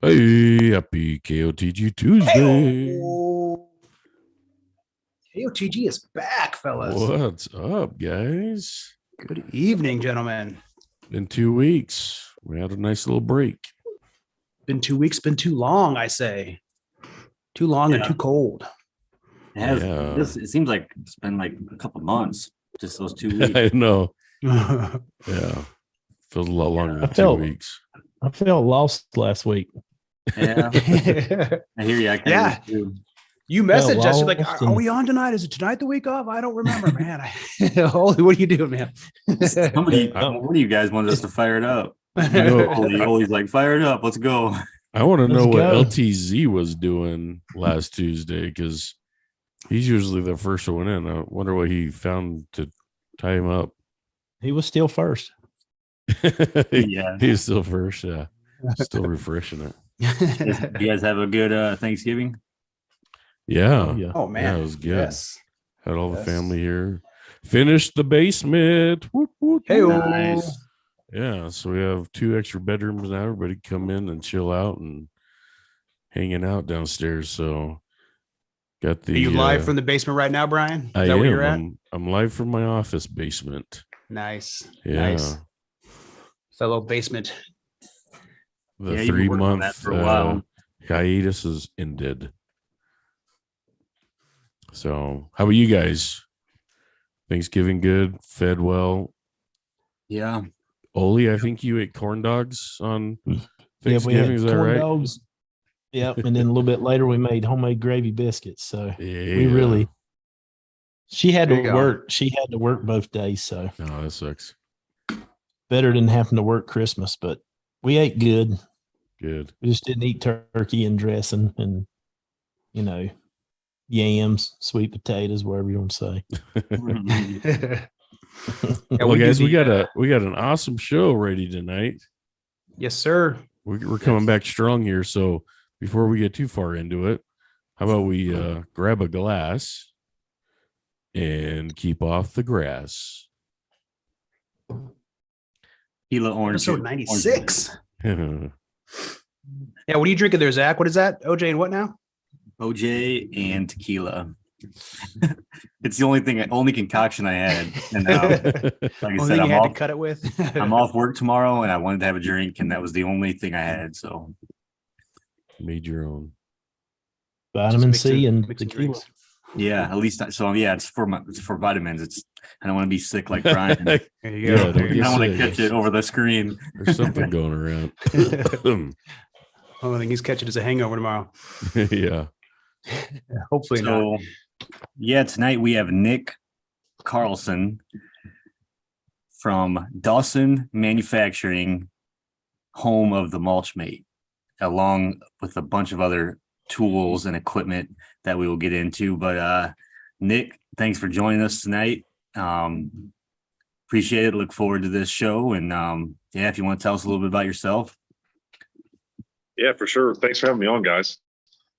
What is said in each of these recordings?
Hey, happy KOTG Tuesday. Hey-o. KOTG is back, fellas. What's up, guys? Good evening, gentlemen. Been 2 weeks. We had a nice little break. Been 2 weeks, been too long, I say. Too long and too cold. It has. Yeah. It seems like it's been like a couple months, just those 2 weeks. I know. Yeah. Yeah. Feels a lot longer than I 2 felt- weeks. I felt lost last week. Yeah, I hear you. I Yeah. do. You messaged us, you're like, lost are and- we on tonight? Is it tonight the week off? I don't remember, man. Olee, what are you doing, man? Somebody, I- one of you guys wanted us to fire it up. know, Ole's like, fire it up. Let's go. I want to Let's know what go. LTZ was doing last Tuesday because he's usually the first one in. I wonder what he found to tie him up. He was still first. Yeah. He's still first. Yeah. Still refreshing it. You guys have a good Thanksgiving? Yeah. Yeah. Oh, man. Yeah, it was good. Yes. Had all the Yes. family here. Finished the basement. Whoop, whoop, Hey, whoop. Nice. Yeah, so we have 2 extra bedrooms now. Everybody come in and chill out and hanging out downstairs. So got the Are you live from the basement right now, Brian? Is I that am. where you're at? I'm live from my office basement. Nice. Yeah. Nice. Fellow basement. The Yeah, you've been working on that 3-month for a while. hiatus is ended. So how about you guys? Thanksgiving good, fed well. Yeah. Olee, I think you ate corn dogs on Yeah, we Thanksgiving. had Is that corn right? dogs. Yep. And then a little bit later, we made homemade gravy biscuits. So Yeah. we really, she had There you to go. work. She had to work both days. So No, that sucks. better than having to work Christmas, but we ate good. Good. We just didn't eat turkey and dressing and, yams, sweet potatoes, whatever you want to say. Yeah, Well, we do guys, we the, got an awesome show ready tonight. yes, sir. We're coming back strong here. So before we get too far into it, how about we grab a glass and keep off the grass? Gila orange. Episode 96. Yeah, Yeah, what are you drinking there, Zach? What is that? OJ and what now? OJ and tequila. It's the only concoction I had. And like I Only said, thing you I'm had to off, cut it with. I'm off work tomorrow and I wanted to have a drink, and that was the only thing I had. So Made your own. Vitamin Just C mixing- and mixing tequila. drinks. yeah, at least so yeah, it's for vitamins. I don't want to be sick like Brian. There you Yeah, go. don't I get don't want to sick. catch it over the screen. There's something going around. Only thing he's catching is a hangover tomorrow. Yeah. Hopefully not. So, yeah, tonight we have Nick Carlson from Dawson Manufacturing, home of the Mulch Mate, along with a bunch of other tools and equipment that we will get into. But Nick, thanks for joining us tonight. Appreciate it. Look forward to this show. And yeah, if you want to tell us a little bit about yourself. Yeah, for sure. Thanks for having me on, guys.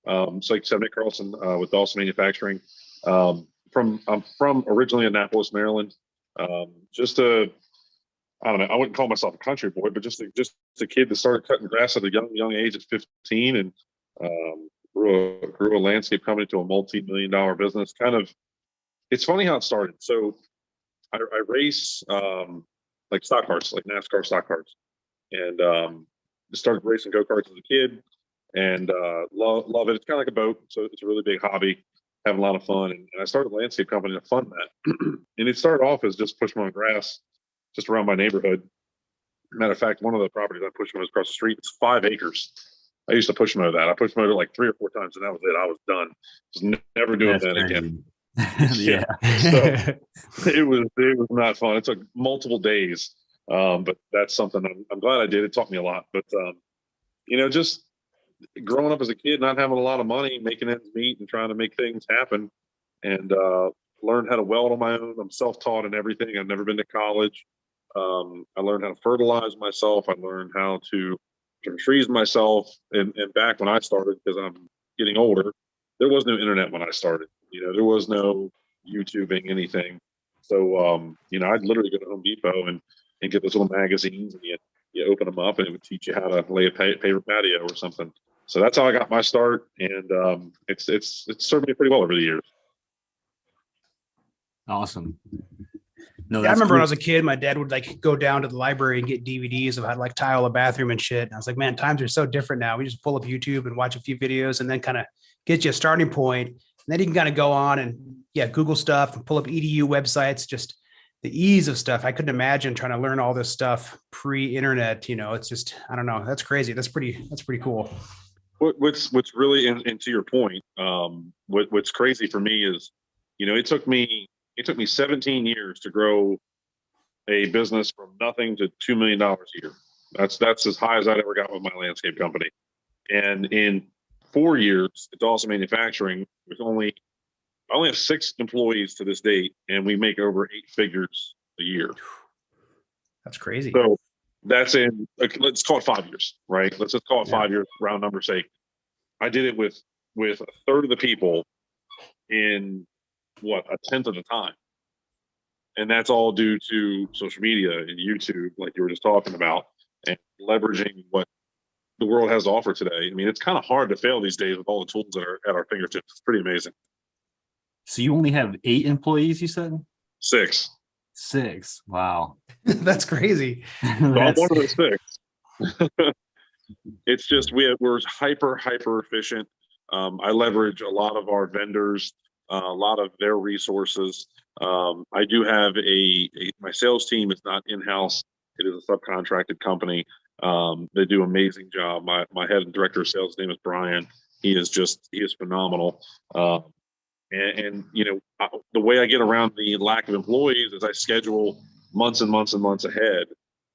So like you said, Nick Carlson with Dawson Manufacturing. I'm from originally Annapolis, Maryland. I don't know, I wouldn't call myself a country boy, but just a kid that started cutting grass at a young age at 15 and grew a landscape company to a multi-million-dollar business. It's funny how it started. So I race like stock cars, like NASCAR stock cars, and started racing go-karts as a kid, and love it. It's kind of like a boat, so it's a really big hobby, having a lot of fun. And I started a landscape company to fund that. And it started off as just pushing on grass just around my neighborhood. Matter of fact, one of the properties I pushed on was across the street. It's 5 acres. I used to push mow that. I pushed mow it like 3 or 4 times, and that was it. I was done. Just never doing That's that crazy. again. Yeah. So it was not fun. It took multiple days. But that's something I'm glad I did. It taught me a lot. But just growing up as a kid, not having a lot of money, making ends meet and trying to make things happen, and learned how to weld on my own. I'm self-taught in everything. I've never been to college. I learned how to fertilize myself. I learned how to trim trees myself. And back when I started, because I'm getting older, there was no internet when I started. There was no YouTubing, anything. So, I'd literally go to Home Depot and get those little magazines, and you open them up and it would teach you how to lay a paper patio or something. So that's how I got my start, and it's served me pretty well over the years. Awesome. No, Yeah, I that's remember when I cool. was a kid, my dad would like go down to the library and get DVDs of how to like tile a bathroom and shit. And I was like, man, times are so different now. We just pull up YouTube and watch a few videos and then kind of get you a starting point. And then you can kind of go on and Google stuff and pull up EDU websites, just the ease of stuff. I couldn't imagine trying to learn all this stuff pre-internet. It's just, I don't know. That's crazy. That's pretty cool. What's really, and to your point, what's crazy for me is, it took me 17 years to grow a business from nothing to $2 million a year. That's as high as I'd ever got with my landscape company. And in 4 years, it's also manufacturing. I only have 6 employees to this date, and we make over 8 figures a year. That's crazy. So that's in, let's call it 5 years, right? Let's just call it 5 years, round number sake. I did it with a third of the people in a tenth of the time. And that's all due to social media and YouTube, like you were just talking about, and leveraging what the world has to offer today. I mean, it's kind of hard to fail these days with all the tools that are at our fingertips. It's pretty amazing. So you only have 8 employees, you said? 6. 6. Wow. That's crazy. So I'm one of those 6. It's just we're hyper efficient. I leverage a lot of our vendors, a lot of their resources. I do have my sales team is not in-house. It is a subcontracted company. They do an amazing job. My head and director of sales name is Brian. He is phenomenal. And the way I get around the lack of employees is I schedule months and months and months ahead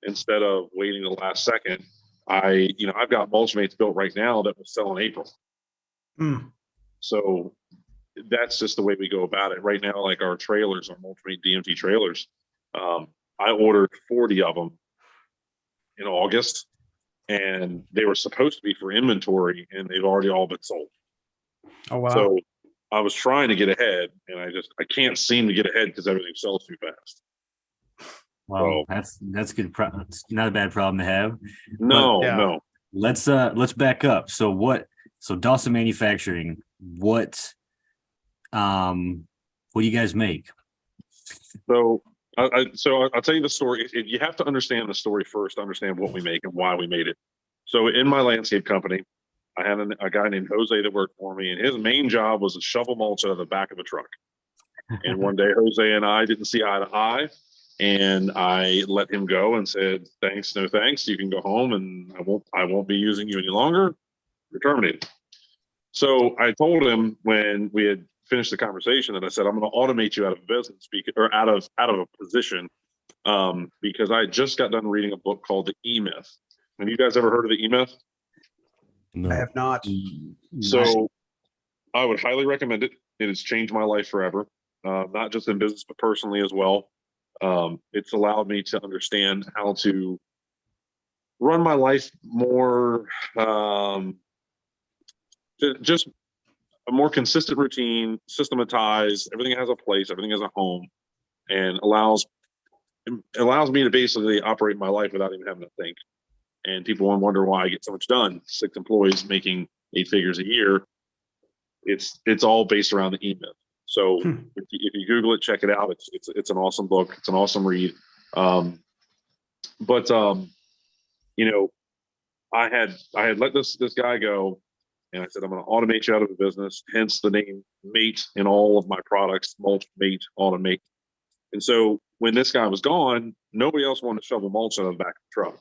instead of waiting the last second. I've got Mulch Mates built right now that will sell in April. So that's just the way we go about it right now. Like our trailers, our Mulch Mate DMT trailers, I ordered 40 of them in August, and they were supposed to be for inventory, and they've already all been sold. Oh, wow. So I was trying to get ahead, and I can't seem to get ahead because everything sells too fast. Well, that's good. It's not a bad problem to have. No. Let's back up. So Dawson Manufacturing, what do you guys make? So I'll tell you the story. You have to understand the story first to understand what we make and why we made it. So in my landscape company, I had a guy named Jose that worked for me, and his main job was to shovel mulch out of the back of a truck. And one day Jose and I didn't see eye to eye, and I let him go and said, thanks, no thanks. You can go home, and I won't be using you any longer. You're terminated. So I told him when we had finished the conversation that I said, I'm going to automate you out of a business or out of a position, because I just got done reading a book called The E-Myth. Have you guys ever heard of The E-Myth? No. I have not. So I would highly recommend it. It has changed my life forever, not just in business, but personally as well. It's allowed me to understand how to run my life more, just a more consistent routine, systematized. Everything has a place, everything has a home, and allows me to basically operate my life without even having to think. And people wonder why I get so much done. 6 employees making 8 figures a year. It's all based around the E-Myth. So if you Google it, check it out. It's an awesome book. It's an awesome read. I had let this guy go, and I said, I'm going to automate you out of the business. Hence the name Mate in all of my products, Mulch Mate, Automate. And so when this guy was gone, nobody else wanted to shovel mulch out of the back of the truck.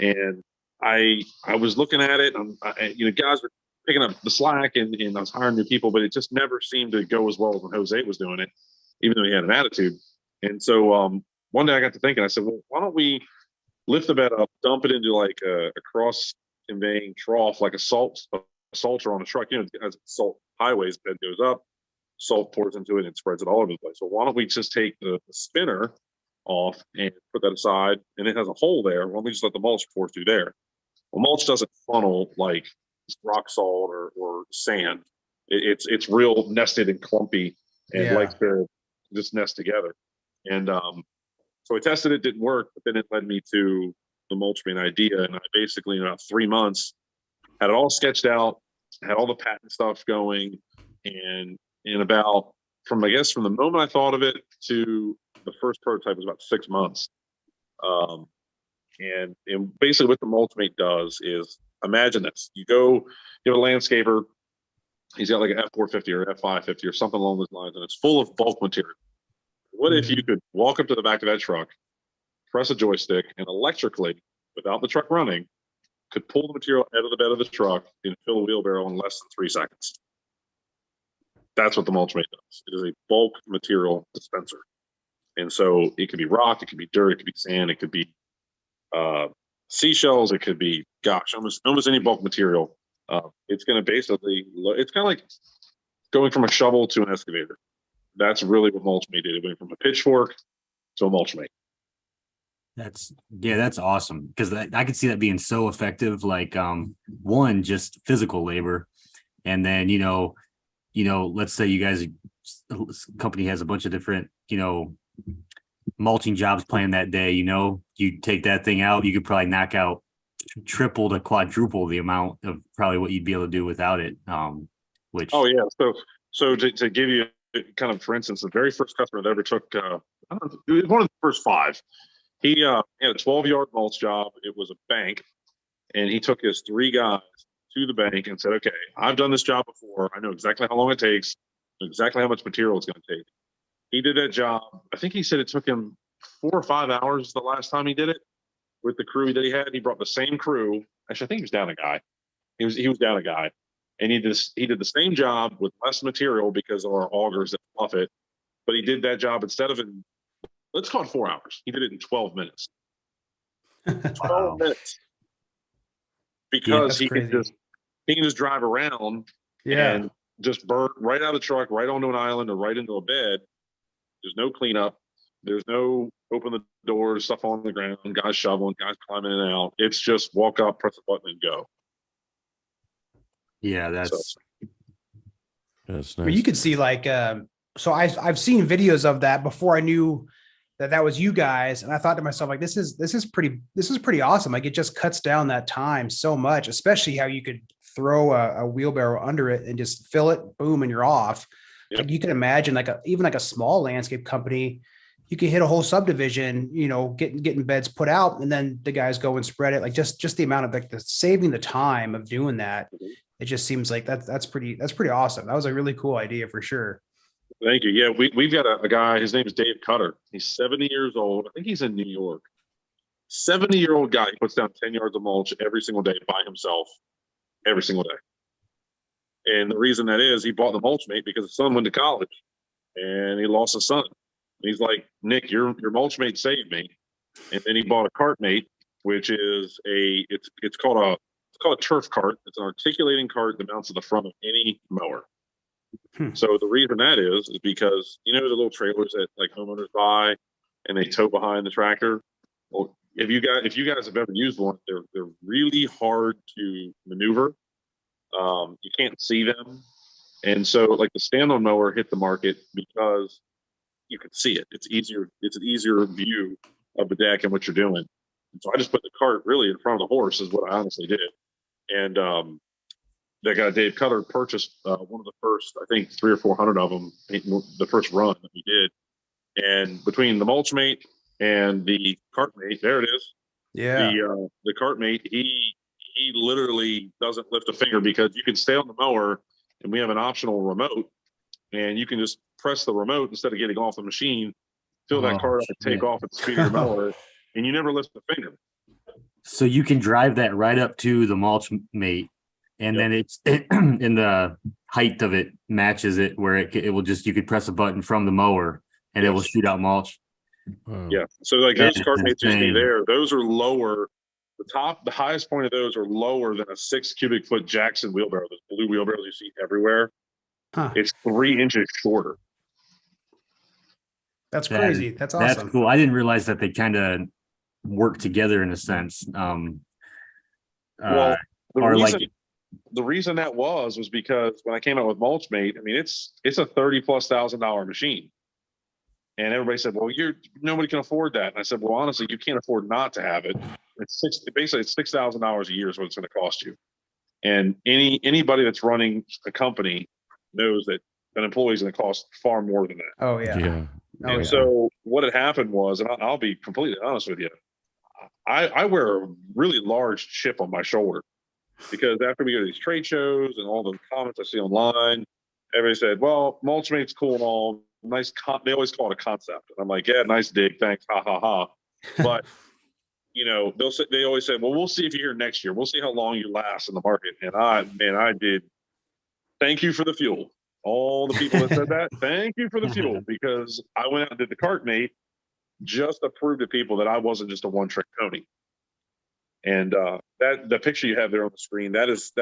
And I was looking at it, and guys were picking up the slack, and I was hiring new people, but it just never seemed to go as well as when Jose was doing it, even though he had an attitude. And so one day I got to thinking, I said, well, why don't we lift the bed up, dump it into like a cross conveying trough, like a salter on a truck, as salt highways, bed goes up, salt pours into it and spreads it all over the place. So why don't we just take the spinner off and put that aside, and it has a hole there. Why don't we just let the mulch pour through there? Well, mulch doesn't funnel like rock salt or sand. It's real nested and clumpy, and likes to just nest together. And so I tested it, didn't work, but then it led me to the Mulch Mate idea, and I basically in about 3 months had it all sketched out, had all the patent stuff going, and in about from the moment I thought of it to the first prototype was about 6 months. And basically what the Mulch Mate does is, imagine this: you have a landscaper, he's got like an F450 or F550 or something along those lines, and it's full of bulk material. What if you could walk up to the back of that truck, press a joystick, and electrically, without the truck running, could pull the material out of the bed of the truck and fill a wheelbarrow in less than 3 seconds? That's what the Mulch Mate does. It is a bulk material dispenser. And so it could be rock, it could be dirt, it could be sand, it could be seashells, it could be, almost any bulk material. It's going to basically, it's kind of like going from a shovel to an excavator. That's really what Mulch Mate did. It went from a pitchfork to a Mulch Mate. That's awesome, because I could see that being so effective. Like one, just physical labor, and then let's say you guys company has a bunch of different mulching jobs planned that day. You take that thing out, you could probably knock out triple to quadruple the amount of probably what you'd be able to do without it. Which so to give you kind of, for instance, the very first customer that ever took I don't know, it was one of the first 5. He had a 12-yard mulch job. It was a bank, and he took his 3 guys to the bank and said, okay, I've done this job before. I know exactly how long it takes, exactly how much material it's going to take. He did that job. I think he said it took him 4 or 5 hours the last time he did it with the crew that he had. He brought the same crew. Actually, I think he was down a guy. He was down a guy. And he did the same job with less material because of our augers that fluff it. But he did that job instead of in, let's call it 4 hours. He did it in 12 minutes. 12 minutes. Because he can just drive around and just burn right out of the truck, right onto an island or right into a bed. There's no cleanup. There's no open the doors, stuff on the ground, guys shoveling, guys climbing in and out. It's just walk up, press a button, and go. Yeah, that's nice. But you could see so I've seen videos of that before I knew that was you guys, and I thought to myself, like, this is pretty awesome. Like, it just cuts down that time so much, especially how you could throw a wheelbarrow under it and just fill it, boom, and you're off. Yep. Like, you can imagine even a small landscape company, you can hit a whole subdivision, getting beds put out, and then the guys go and spread it. Like, just the amount of saving the time of doing that. It just seems like that's pretty awesome. That was a really cool idea for sure. Thank you. Yeah, we've got a guy, his name is Dave Cutter. He's 70 years old. I think he's in New York. 70-year-old guy. He puts down 10 yards of mulch every single day by himself, every single day. And the reason that is, he bought the Mulch Mate because his son went to college and he lost his son. And he's like, Nick, your Mulch Mate saved me. And then he bought a cart mate, which is it's called a turf cart. It's an articulating cart that mounts to the front of any mower. So the reason that is because the little trailers that like homeowners buy and they tow behind the tractor. Well, if you guys have ever used one, they're really hard to maneuver. You can't see them, and so like the stand-on mower hit the market because you can see it. It's easier. It's an easier view of the deck and what you're doing. And so I just put the cart really in front of the horse is what I honestly did, and that guy Dave Cutter purchased one of the first, I think 300 or 400 of them, the first run that we did. And between the Mulch Mate and the cart mate, there it is. Yeah. The cart mate, he literally doesn't lift a finger because you can stay on the mower and we have an optional remote and you can just press the remote instead of getting off the machine, fill that cart up and take off at the speed of the mower, and you never lift a finger. So you can drive that right up to the Mulch Mate. And then it in the height of it matches it where it will just, you could press a button from the mower and it will shoot out mulch. Yeah. So like those cart mates you see there, those are lower. The highest point of those are lower than a 6 cubic foot Jackson wheelbarrow. Those blue wheelbarrows you see everywhere. It's 3 inches shorter. That's crazy. That's awesome. That's cool. I didn't realize that they kind of work together in a sense. Well, the reason that was because when I came out with Mulch Mate, I mean, it's a $30,000+ machine. And everybody said, well, nobody can afford that. And I said, well, honestly, you can't afford not to have it. basically it's $6,000 a year is what it's going to cost you. And anybody that's running a company knows that an employee is going to cost far more than that. Oh yeah. Yeah. Oh, And yeah. so what had happened was, and I'll be completely honest with you, I wear a really large chip on my shoulder because after we go to these trade shows and all the comments I see online, everybody said, well, Mulch Mate's cool and all. Nice. They always call it a concept. And I'm like, yeah, nice dig. Thanks. Ha, ha, ha. But, you know, they always say, well, we'll see if you're here next year. We'll see how long you last in the market. And I did. Thank you for the fuel. All the people that said that, thank you for the fuel, because I went out and did the cart mate just to prove to people that I wasn't just a one-trick pony. And that the picture you have there on the screen, that is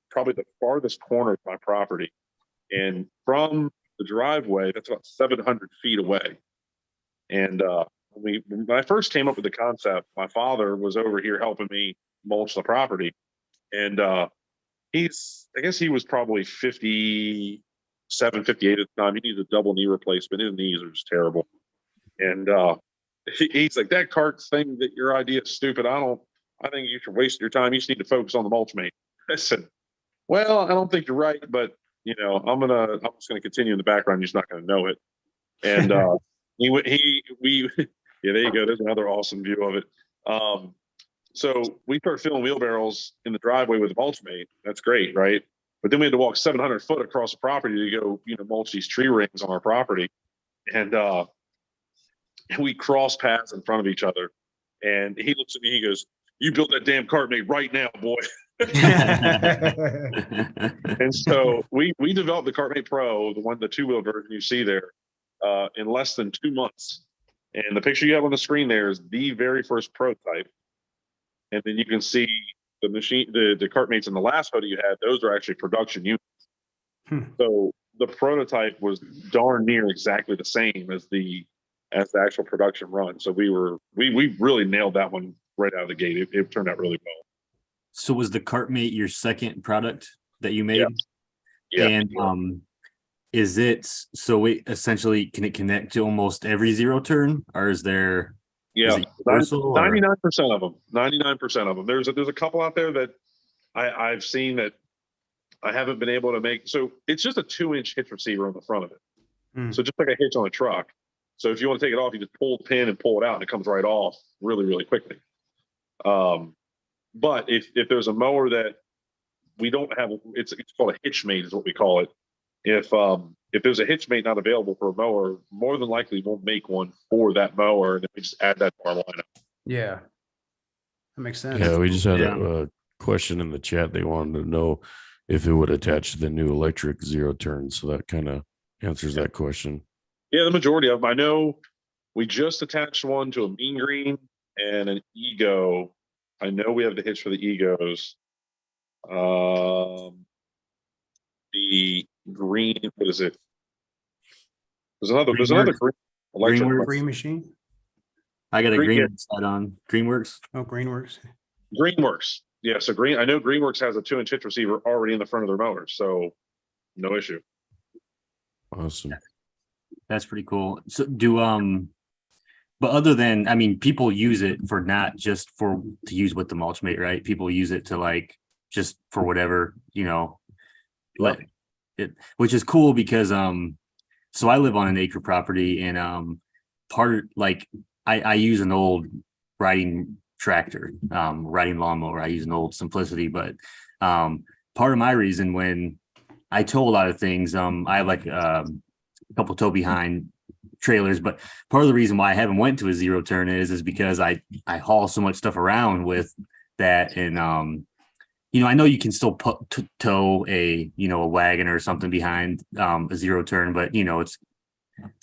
probably the farthest corner of my property. And from the driveway, that's about 700 feet away. And when I first came up with the concept, my father was over here helping me mulch the property. And I guess he was probably 57, 58 at the time. He needed a double knee replacement. His knees are just terrible. And he's like, that cart thing, that your idea is stupid. I think you should waste your time. You just need to focus on the Mulch Mate. I said, well, I don't think you're right, but you know, I'm just gonna continue in the background. You're just not gonna know it. And yeah, there you go. There's another awesome view of it. So we started filling wheelbarrows in the driveway with the Mulch Mate. That's great, right? But then we had to walk 700 foot across the property to go, you know, mulch these tree rings on our property. And we cross paths in front of each other. And he looks at me, he goes, you built that damn cart mate right now, boy. And so we developed the Cart Mate Pro, the 2-wheel version you see there, in less than 2 months. And the picture you have on the screen there is the very first prototype. And then you can see the machine, the cart mates in the last photo you had, those are actually production units. So the prototype was darn near exactly the same as the actual production run. So we really nailed that one right out of the gate. It turned out really well. So was the cart mate your second product that you made? Yeah. And is it so it essentially, can it connect to almost every zero turn, or is there? Yeah, is it universal, 99% of them. 99% of them. There's a couple out there that I've seen that I haven't been able to make. So it's just a 2-inch hitch receiver on the front of it. So just like a hitch on a truck. So if you want to take it off, you just pull the pin and pull it out, and it comes right off really, really quickly. But if there's a mower that we don't have, it's called a hitch mate is what we call it. If there's a hitch mate not available for a mower, more than likely we'll make one for that mower, and then we just add that to our lineup. Yeah. That makes sense. Yeah, we just had Yeah. a question in the chat. They wanted to know if it would attach to the new electric zero turn. So that kind of answers that question. Yeah, the majority of them. I know we just attached one to a Mean Green and an Ego. I know we have the hitch for the Egos. The green, what is it? There's another green electric Greenworks. Green machine. I got a Green- Greenworks side on Greenworks. Oh, Greenworks. Greenworks. Yeah, so I know Greenworks has a 2-inch hitch receiver already in the front of their motor, so no issue. Awesome. That's pretty cool. So but other than, I mean, people use it for not just to use with the Mulch Mate, right? People use it to like just for whatever, you know, let it, which is cool because so I live on an acre property, and I use an old riding tractor, riding lawnmower. I use an old Simplicity, but part of my reason when I tow a lot of things, I have like a couple tow behind trailers, but part of the reason why I haven't went to a zero turn is because I haul so much stuff around with that. And you know, I know you can still tow a wagon or something behind a zero turn, but you know, it's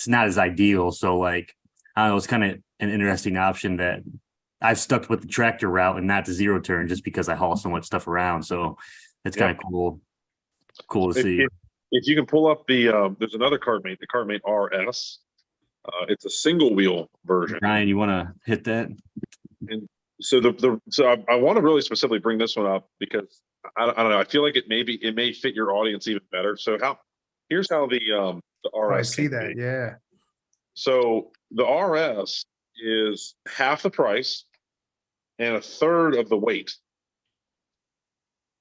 not as ideal. So like, I don't know, it's kind of an interesting option that I've stuck with the tractor route and not the zero turn just because I haul so much stuff around. So it's kind of cool to see. If you can pull up there's another cart mate, the Cart Mate RS. It's a single wheel version. Ryan, you want to hit that? And so I want to really specifically bring this one up because I don't know. I feel like it may fit your audience even better. So here's how the RS. Oh, I see came to that. be. Yeah. So the RS is half the price, and a third of the weight.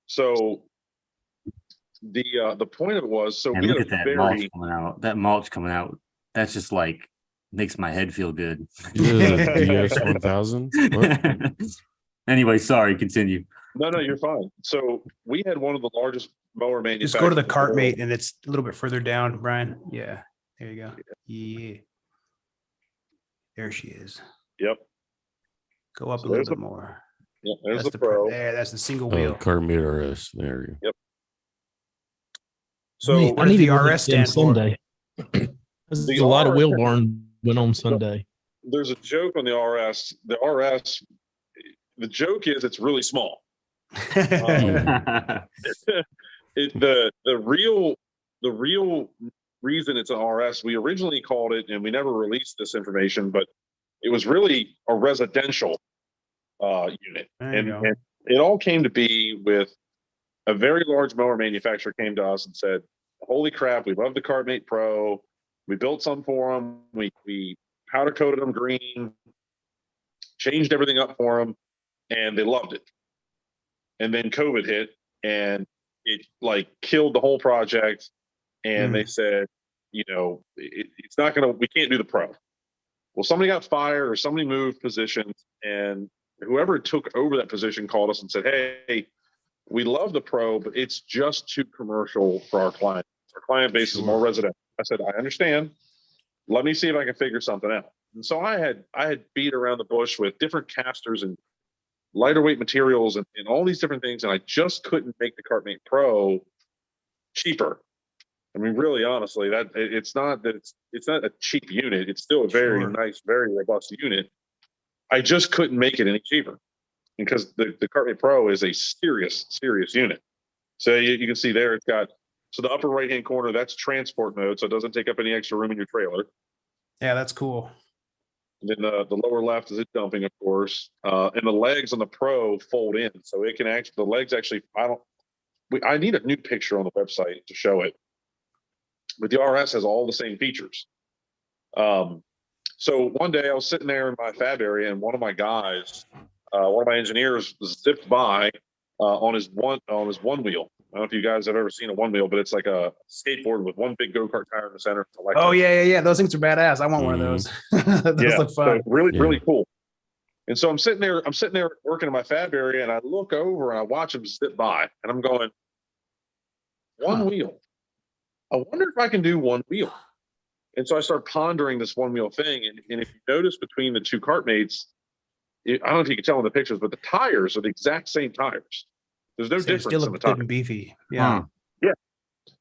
So the point of it was, so And we look had at a that very mulch coming out. That mulch coming out. That's just like makes my head feel good. Yeah, DS 1000. What? Anyway, sorry, continue. no, you're fine. So we had one of the largest mower manufacturers. Just go to the in cart world. mate and it's a little bit further down, Brian. Yeah. There you go. Yeah. There she is. Yep. Go up So a little there's bit more. Yep. There's That's the pro. There, that's the single Oh, wheel. Carmate RS. There you go. So I what does need the to go RS to them stand for? Sunday. There's The a lot of RS wheel barn went on Sunday. there's a joke on the RS. The RS, the joke is it's really small. The real reason it's an RS, we originally called it, and we never released this information, but it was really a residential unit. There you go. And it all came to be with a very large mower manufacturer came to us and said, holy crap, we love the Cartmate Pro. We built some for them. We powder coated them green, changed everything up for them, and they loved it. And then COVID hit and it like killed the whole project. And they said, you know, it's not going to, we can't do the pro. Well, somebody got fired or somebody moved positions, and whoever took over that position called us and said, hey, we love the pro, but it's just too commercial for our client. Our client base is more residential. I said, I understand. Let me see if I can figure something out. And so I had beat around the bush with different casters and lighter weight materials and all these different things. And I just couldn't make the Cartmate Pro cheaper. I mean, really, honestly, that it's not a cheap unit. It's still a very nice, very robust unit. I just couldn't make it any cheaper because the Cartmate Pro is a serious unit. So you can see there, it's got, so the upper right-hand corner, that's transport mode. So it doesn't take up any extra room in your trailer. Yeah, that's cool. And then the lower left is it dumping, of course. And the legs on the Pro fold in. So it can actually, the legs actually, I need a new picture on the website to show it. But the RS has all the same features. So one day I was sitting there in my fab area, and one of my guys, one of my engineers, zipped by on his one wheel. I don't know if you guys have ever seen a one wheel, but it's like a skateboard with one big go-kart tire in the center. Oh yeah. Those things are badass. I want one of those. Those look fun. So really cool. And so I'm sitting there working in my fab area, and I look over and I watch him zip by, and I'm going, one wheel. I wonder if I can do one wheel. And so I start pondering this one wheel thing. And if you notice between the two Cartmates, I don't know if you can tell in the pictures, but the tires are the exact same tires. There's no difference Still in the look tires. good and beefy. Yeah. Yeah.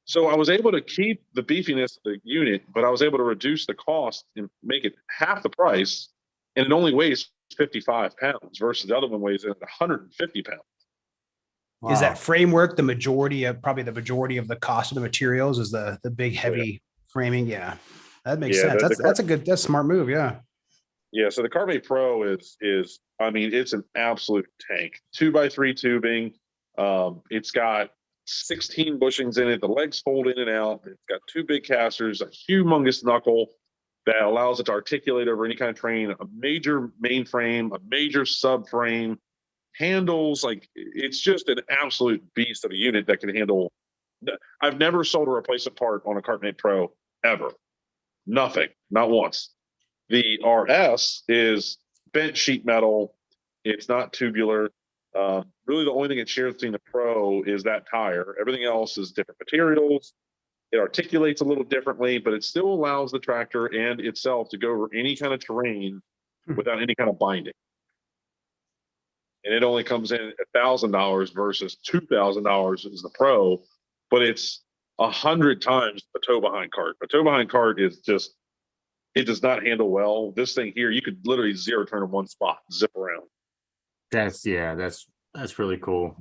So I was able to keep the beefiness of the unit, but I was able to reduce the cost and make it half the price. And it only weighs 55 pounds versus the other one weighs 150 pounds. Is that framework probably the majority of the cost of the materials is the big heavy framing? Yeah, that makes sense. That's a smart move. Yeah. Yeah. So the Cartmate Pro is I mean, it's an absolute tank. 2x3 tubing. It's got 16 bushings in it. The legs fold in and out. It's got two big casters, a humongous knuckle that allows it to articulate over any kind of terrain, a major mainframe, a major subframe. Handles, like it's just an absolute beast of a unit that can handle. I've never sold a replacement part on a Cartmate Pro ever. Nothing, not once. The RS is bent sheet metal. It's not tubular. Really, the only thing it shares between the Pro is that tire. Everything else is different materials. It articulates a little differently, but it still allows the tractor and itself to go over any kind of terrain without any kind of binding. And it only comes in at $1,000 versus $2,000 is the Pro, but it's 100 times the tow behind cart. A tow behind cart is just, it does not handle well. This thing here, you could literally zero turn in one spot, zip around. That's really cool.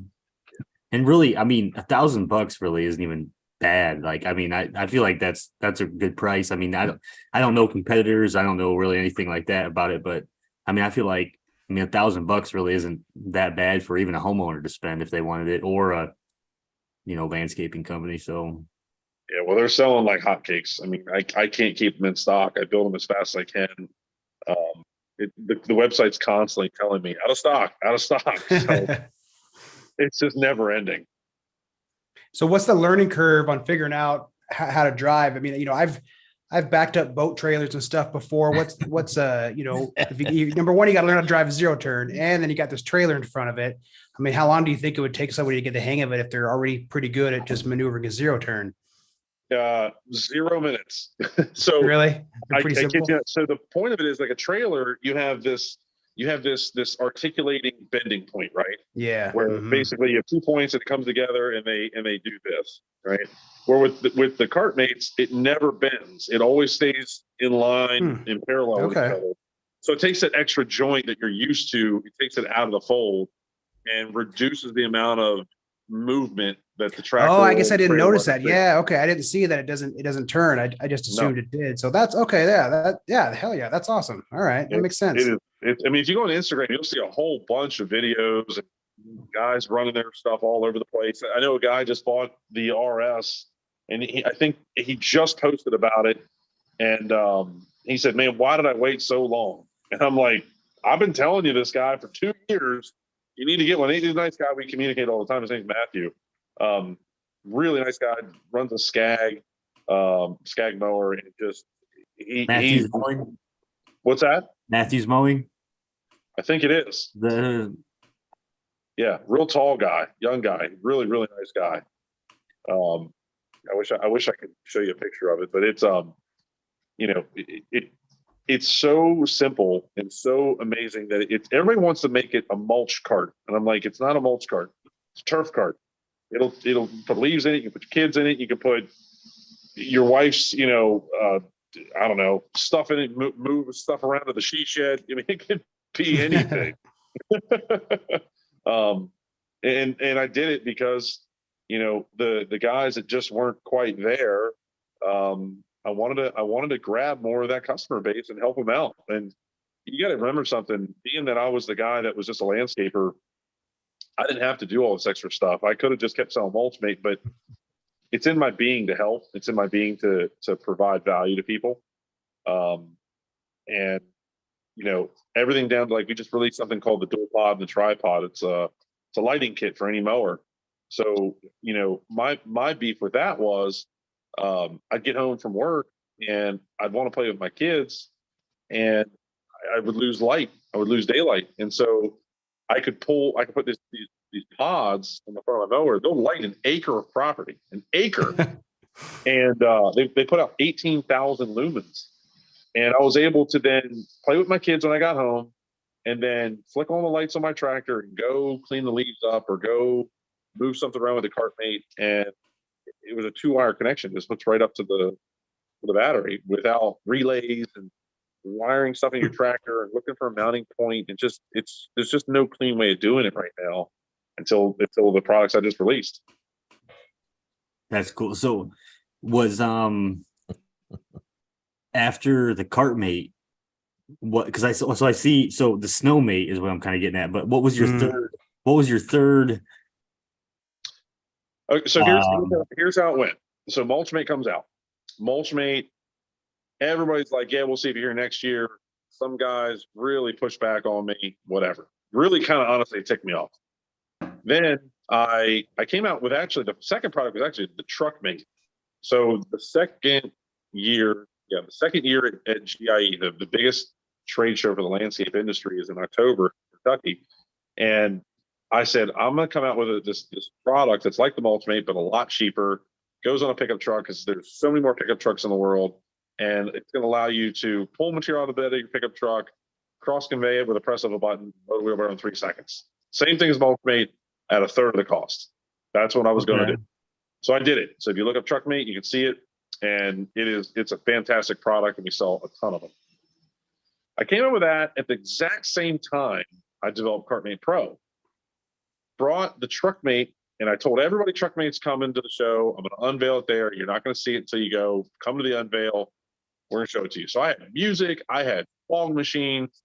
And really, I mean, $1,000 really isn't even bad. Like, I mean, I feel like that's a good price. I mean, I don't know competitors. I don't know really anything like that about it, but I mean, I feel like, $1,000 really isn't that bad for even a homeowner to spend if they wanted it, or a, landscaping company. So, yeah, well, they're selling like hotcakes. I mean, I can't keep them in stock. I build them as fast as I can. the website's constantly telling me out of stock, out of stock. So it's just never ending. So what's the learning curve on figuring out how to drive? I mean, you know, I've backed up boat trailers and stuff before. What's you know, if number one, you got to learn how to drive a zero turn, and then you got this trailer in front of it. I mean, how long do you think it would take somebody to get the hang of it if they're already pretty good at just maneuvering a zero turn? 0 minutes. So Really? They're I pretty kid simple. you not. So the point of it is, like a trailer, you have this articulating bending point, right? Yeah. Where basically you have 2 points that comes together and they do this, right? Where with the cart mates, it never bends. It always stays in line in parallel with each Okay. other. So it takes that extra joint that you're used to, it takes it out of the fold and reduces the amount of movement that the tractor. Oh, I guess I didn't trailer notice that. takes. Yeah. Okay. I didn't see that it doesn't turn. I just assumed it did. So that's okay. Yeah. Hell yeah. That's awesome. All right. That makes sense. It is. I mean, if you go on Instagram, you'll see a whole bunch of videos and guys running their stuff all over the place. I know a guy just bought the RS, and I think he just posted about it. And he said, "Man, why did I wait so long?" And I'm like, "I've been telling you this guy for 2 years. You need to get one." He's a nice guy. We communicate all the time. His name's Matthew. Really nice guy. Runs a Skag mower, and just Matthew's Mowing. What's that? Matthew's Mowing. I think it is. Yeah, real tall guy, young guy, really nice guy. I wish I could show you a picture of it, but it's you know, it's so simple and so amazing that everybody wants to make it a mulch cart, and I'm like, it's not a mulch cart, it's a turf cart. It'll put leaves in it. You can put your kids in it. You can put your wife's, you know, I don't know, stuff in it. Move stuff around to the she shed. I mean, it could be anything. And I did it because, you know, the guys that just weren't quite there. I wanted to grab more of that customer base and help them out. And you got to remember something. Being that I was the guy that was just a landscaper, I didn't have to do all this extra stuff. I could have just kept selling Mulch Mate, but it's in my being to help. It's in my being to provide value to people. And you know, everything down to, like, we just released something called the dual pod and the tripod. It's a lighting kit for any mower. So, you know, my beef with that was, I'd get home from work and I'd want to play with my kids, and I would lose light. I would lose daylight. And so I could put these pods on the front of my mower. They'll light an acre of property, an acre. And they put out 18,000 lumens. And I was able to then play with my kids when I got home, and then flick on the lights on my tractor and go clean the leaves up or go move something around with the cart mate. And it was a 2-wire connection. Just hooks right up to the battery without relays and wiring stuff in your tractor and looking for a mounting point. And there's just no clean way of doing it right now until the products I just released. That's cool. So was after the cart mate, what? Because I see. So the snow mate is what I'm kind of getting at. But what was your third? What was your third? Okay, so here's how it went. So Mulch Mate comes out. Mulch Mate, everybody's like, yeah, we'll see if you're here next year. Some guys really push back on me, whatever. Really kind of honestly ticked me off. Then I came out with, actually, the second product was actually the Truck Mate. So the second year at GIE, the biggest trade show for the landscape industry, is in October, Kentucky. And I said, I'm going to come out with this product that's like the Mulch Mate, but a lot cheaper. Goes on a pickup truck, because there's so many more pickup trucks in the world. And it's going to allow you to pull material out of the bed of your pickup truck, cross convey it with a press of a button, motor wheelbarrow in 3 seconds. Same thing as Mulch Mate at a third of the cost. That's what I was going to do. So I did it. So if you look up Truck Mate, you can see it. And it's a fantastic product, and we sell a ton of them. I came up with that at the exact same time I developed CartMate Pro. Brought the Truck Mate, and I told everybody Truck Mate's coming to the show. I'm going to unveil it there. You're not going to see it until you go. Come to the unveil. We're going to show it to you. So I had music. I had fog machines.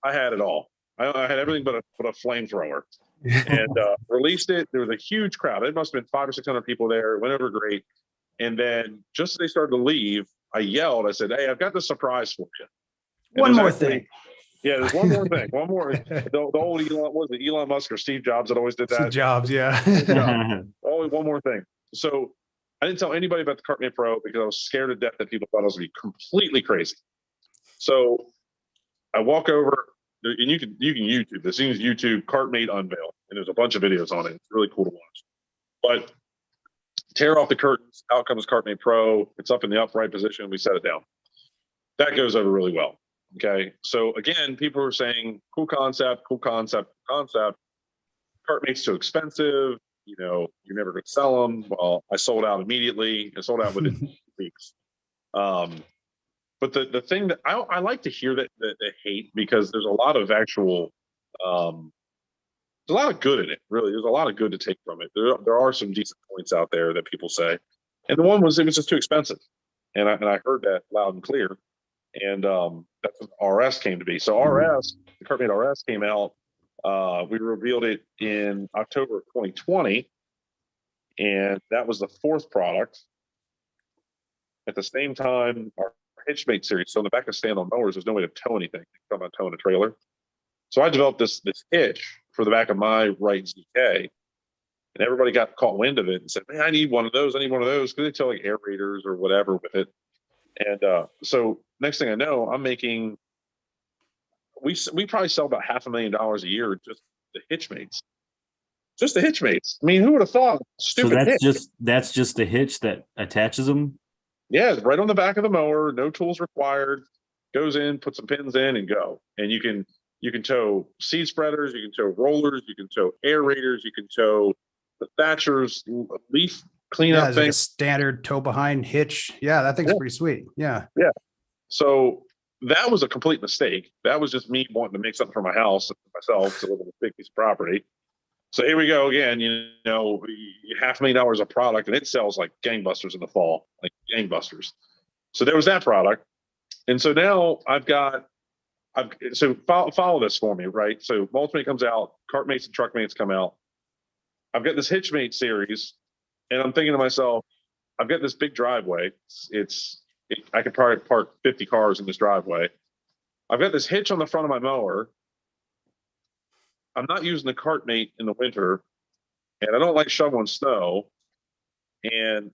I had it all. I had everything but a flamethrower. And released it. There was a huge crowd. It must have been 500 or 600 people there. It went over great. And then just as they started to leave, I yelled. I said, "Hey, I've got this surprise for you." And One more thing. Yeah, there's one more thing. One more. The old Elon, was it Elon Musk or Steve Jobs that always did Steve that? Jobs, yeah. Only one more thing. So I didn't tell anybody about the CartMate Pro because I was scared to death that people thought I was going to be completely crazy. So I walk over, and you can YouTube this. You can YouTube CartMate Unveil, and there's a bunch of videos on it. It's really cool to watch. But tear off the curtains, out comes CartMate Pro. It's up in the upright position. We set it down. That goes over really well. Okay. So again, people are saying, cool concept, cool concept, cool concept. CartMate's too expensive. You know, you're never going to sell them. Well, I sold out immediately. I sold out within weeks. But the thing that I like to hear that hate, because there's a lot of actual, there's a lot of good in it. Really, there's a lot of good to take from it. There are some decent points out there that people say, and the one was it was just too expensive, and I heard that loud and clear, and that's when RS came to be. So RS, the CartMate RS came out. We revealed it in October of 2020, and that was the fourth product. At the same time, our Hitchmate series. So in the back of stand-on mowers, there's no way to tow anything. Talk about towing a trailer. So I developed this hitch for the back of my right ZK, and everybody got caught wind of it and said, "Man, I need one of those. I need one of those," because they tow like aerators or whatever with it. And so next thing I know, I'm making. We probably sell about $500,000 a year just the Hitchmates. Just the Hitchmates. I mean, who would have thought? So Stupid hitch. that's just the hitch that attaches them. Yeah, it's right on the back of the mower, no tools required. Goes in, put some pins in, and go. And you can tow seed spreaders, you can tow rollers, you can tow aerators, you can tow the thatchers, leaf cleanup Yeah, it's like a thing. standard tow behind hitch. Yeah, that thing's pretty sweet. Yeah. So that was a complete mistake. That was just me wanting to make something for my house and myself to live on a big piece of property. So here we go again. You know, $500,000 a product, and it sells like gangbusters in the fall, like gangbusters. So there was that product, and so now so follow this for me, right? So Mulch Mate comes out, CartMates and Truckmates come out. I've got this Hitchmate series, and I'm thinking to myself, I've got this big driveway. I could probably park 50 cars in this driveway. I've got this hitch on the front of my mower. I'm not using the CartMate in the winter, and I don't like shoveling snow. And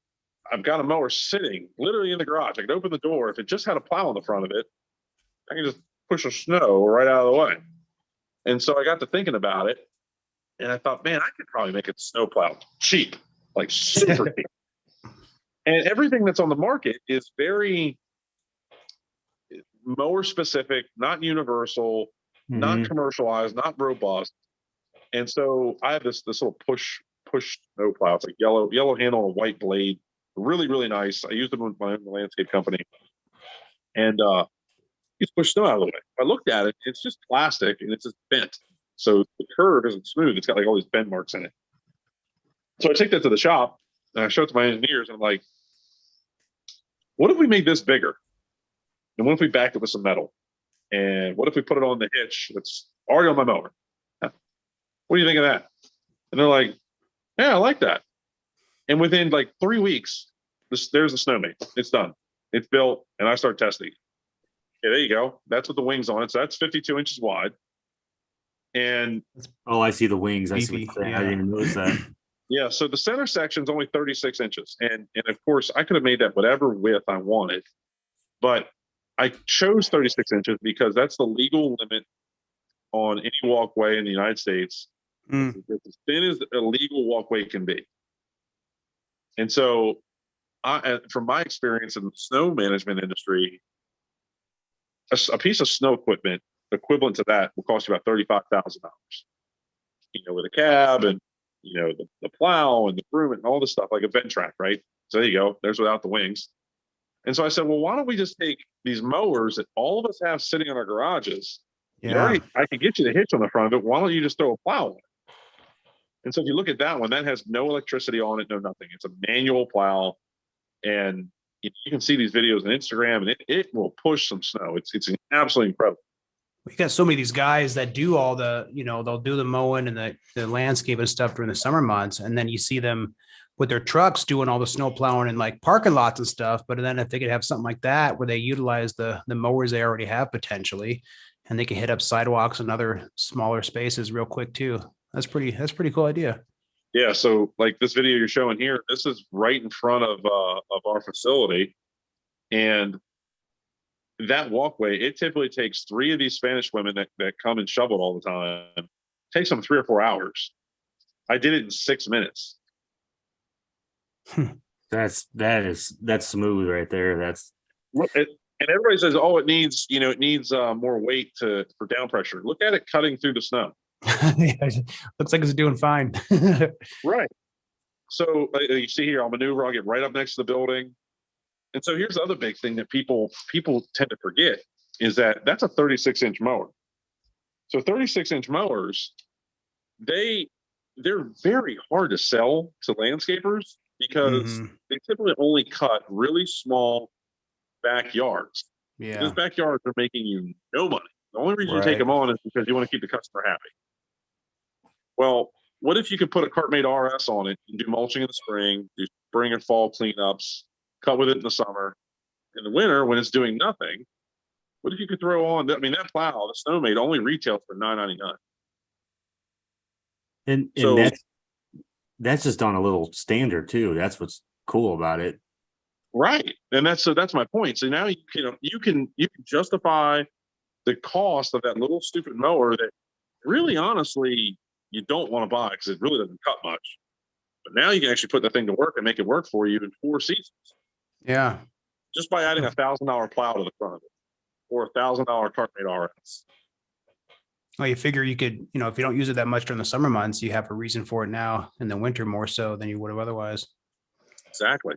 I've got a mower sitting literally in the garage. I could open the door. If it just had a plow on the front of it, I can just push the snow right out of the way. And so I got to thinking about it, and I thought, man, I could probably make a snow plow cheap, like super cheap. And everything that's on the market is very mower specific, not universal, not commercialized, not robust. And so I have this little push snow plow. It's like yellow handle and white blade. Really, really nice. I used them with my own landscape company. And you push snow out of the way. I looked at it, it's just plastic and it's just bent. So the curve isn't smooth. It's got like all these bend marks in it. So I take that to the shop and I show it to my engineers, and I'm like, what if we made this bigger? And what if we backed it with some metal? And what if we put it on the hitch that's already on my mower? What do you think of that? And they're like, yeah, I like that. And within like 3 weeks, there's the Snowmate. It's done. It's built, and I start testing. Yeah, there you go. That's with the wings on it. So that's 52 inches wide. And Oh, I see the wings. I see Beefy, what you're saying. yeah. I didn't even notice that. yeah, so the center section is only 36 inches. And of course, I could have made that whatever width I wanted. But I chose 36 inches because that's the legal limit on any walkway in the United States. It's as thin as a legal walkway can be. And so, from my experience in the snow management industry, a piece of snow equipment equivalent to that will cost you about $35,000. You know, with a cab and the plow and the broom and all this stuff, like a vent track, right? So there you go. There's without the wings. And so I said, well, why don't we just take these mowers that all of us have sitting in our garages? Yeah. I can get you the hitch on the front of it. Why don't you just throw a plow on it? And so if you look at that one, that has no electricity on it, no nothing. It's a manual plow, and you can see these videos on Instagram, and it will push some snow. It's absolutely incredible. We got so many of these guys that do all the, they'll do the mowing and the landscape and stuff during the summer months. And then you see them with their trucks doing all the snow plowing in like parking lots and stuff. But then if they could have something like that where they utilize the mowers they already have potentially, and they can hit up sidewalks and other smaller spaces real quick too. That's pretty cool idea. Yeah. So like this video you're showing here, this is right in front of our facility. And that walkway, it typically takes 3 of these Spanish women that come and shovel all the time. It takes them 3 or 4 hours. I did it in 6 minutes. That's smooth right there. That's And everybody says, "Oh, it needs more weight for down pressure." Look at it cutting through the snow. Looks like it's doing fine. Right. So you see here, I'll maneuver. I'll get right up next to the building. And so here's the other big thing that people tend to forget is that that's a 36-inch mower. So 36-inch mowers, they're very hard to sell to landscapers because they typically only cut really small backyards. Yeah. Those backyards are making you no money. The only reason you take them on is because you want to keep the customer happy. Well, what if you could put a Cart Mate RS on it and do mulching in the spring, do spring and fall cleanups, cut with it in the summer. In the winter, when it's doing nothing, what if you could throw on? I mean, that plow, the Snow Mate, only retails for $9.99. and So- that's just on a little standard too. That's what's cool about it. Right, and that's my point. So now you can justify the cost of that little stupid mower that really, honestly, you don't want to buy because it really doesn't cut much. But now you can actually put the thing to work and make it work for you in 4 seasons Yeah. just by adding $1,000 plow to the front of it or $1,000 Cart Mate RS. Well, you figure you could, if you don't use it that much during the summer months, you have a reason for it now in the winter more so than you would have otherwise. Exactly.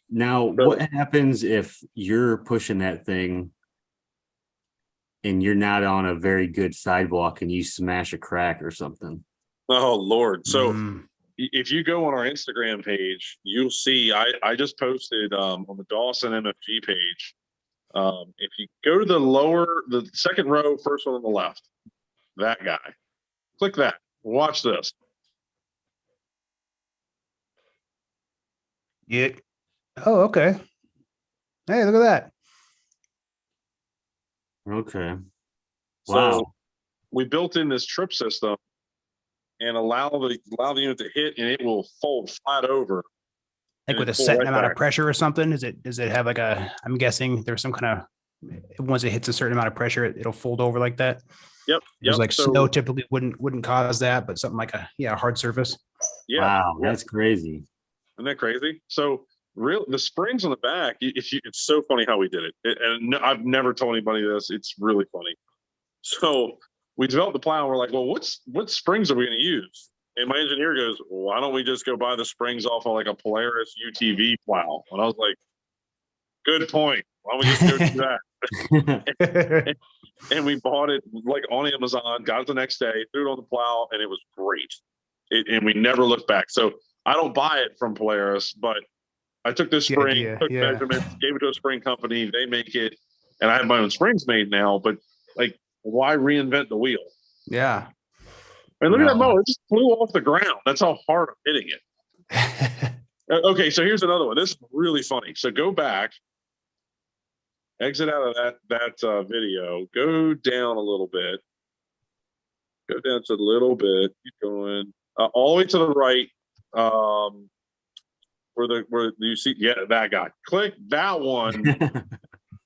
Now, what happens if you're pushing that thing and you're not on a very good sidewalk and you smash a crack or something? Oh Lord! So Mm. if you go on our Instagram page, you'll see I just posted on the Dawson MFG page. If you go to the second row, first one on the left, that guy, click that. Watch this. Yeah. Oh, okay. Hey, look at that. Okay. So Wow. we built in this trip system and allow the unit to hit, and it will fold flat over. Like and with a pull certain right amount of back. pressure or something? Does it have like I'm guessing there's some kind of, once it hits a certain amount of pressure, it'll fold over like that. Yep. There's Yep. like So, snow typically wouldn't cause that, but something like a hard surface. yeah. Wow, yeah. that's crazy. Isn't that crazy? So the springs on the back, it's so funny how we did it. And I've never told anybody this. It's really funny. So we developed the plow and we're like, well, what springs are we going to use? And my engineer goes, well, why don't we just go buy the springs off of like a Polaris UTV plow? And I was like, good point. Why don't we just go do that? And we bought it like on Amazon, got it the next day, threw it on the plow, and it was great. And we never looked back. So I don't buy it from Polaris, but I took this Good spring, idea, took yeah. measurements, gave it to a spring company. They make it, and I have my own springs made now. But like, why reinvent the wheel? Yeah. And look at that No. mower; it just flew off the ground. That's how hard I'm hitting it. Okay, so here's another one. This is really funny. So go back, exit out of that video, go down a little bit, go down to a little bit, keep going all the way to the right. Where you see, yeah, that guy. Click that one.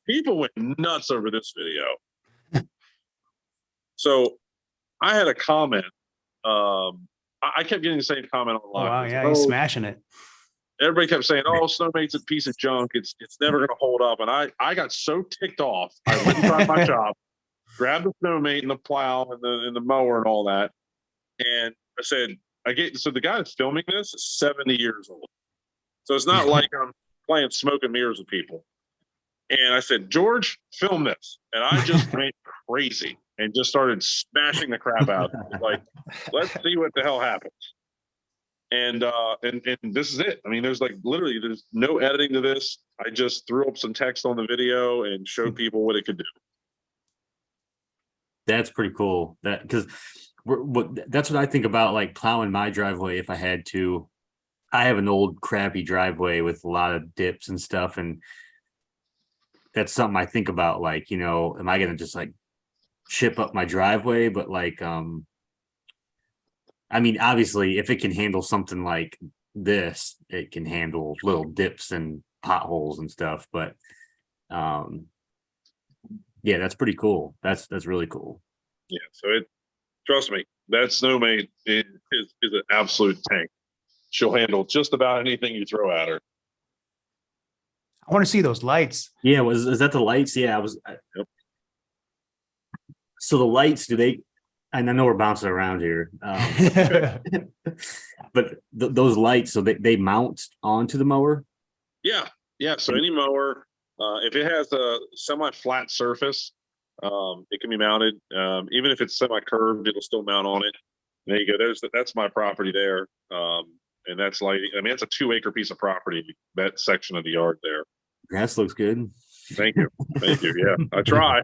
People went nuts over this video. So I had a comment. I kept getting the same comment Oh, online. wow, It's, yeah, he's smashing it. Everybody kept saying, "Oh, Snow Mate's a piece of junk. It's never going to hold up." And I got so ticked off. I went inside my shop, grabbed the Snow Mate and the plow and the mower and all that, and I said, So the guy that's filming this is 70 years old. So it's not like I'm playing smoke and mirrors with people. And I said, George, film this. And I just went crazy and just started smashing the crap out. Like, let's see what the hell happens. And this is it. I mean, there's no editing to this. I just threw up some text on the video and showed people what it could do. That's pretty cool. That's what I think about, like plowing my driveway if I had to. I have an old crappy driveway with a lot of dips and stuff, and that's something I think about. Like, you know, am I going to just like chip up my driveway? But like, I mean, obviously, if it can handle something like this, it can handle little dips and potholes and stuff. But yeah, that's pretty cool. That's really cool. Yeah. So trust me, that Snowmate is an absolute tank. She'll handle just about anything you throw at her. I want to see those lights. Yeah, is that the lights? Yeah, Yep. So the lights, do they? And I know we're bouncing around here, but those lights, so they mount onto the mower. Yeah. Yeah. So any mower, if it has a semi-flat surface, it can be mounted. Even if it's semi-curved, it'll still mount on it. There you go. That's my property there. And that's lighting. I mean, it's a 2-acre piece of property, that section of the yard there. Grass looks good. Thank you. Thank you. Yeah, I try.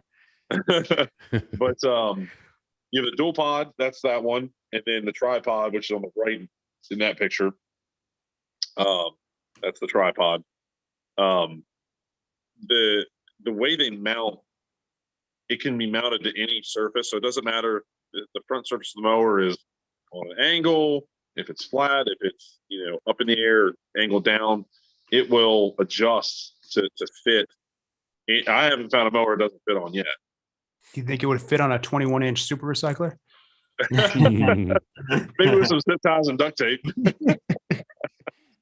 But you have the dual pod, that's that one. And then the tripod, which is on the right in that picture. That's the tripod. The way they mount, it can be mounted to any surface. So it doesn't matter if the front surface of the mower is on an angle, if it's flat, if it's, you know, up in the air, angled down, it will adjust to fit. I haven't found a mower it doesn't fit on yet. Do you think it would fit on a 21-inch super recycler? Maybe with some zip ties and duct tape.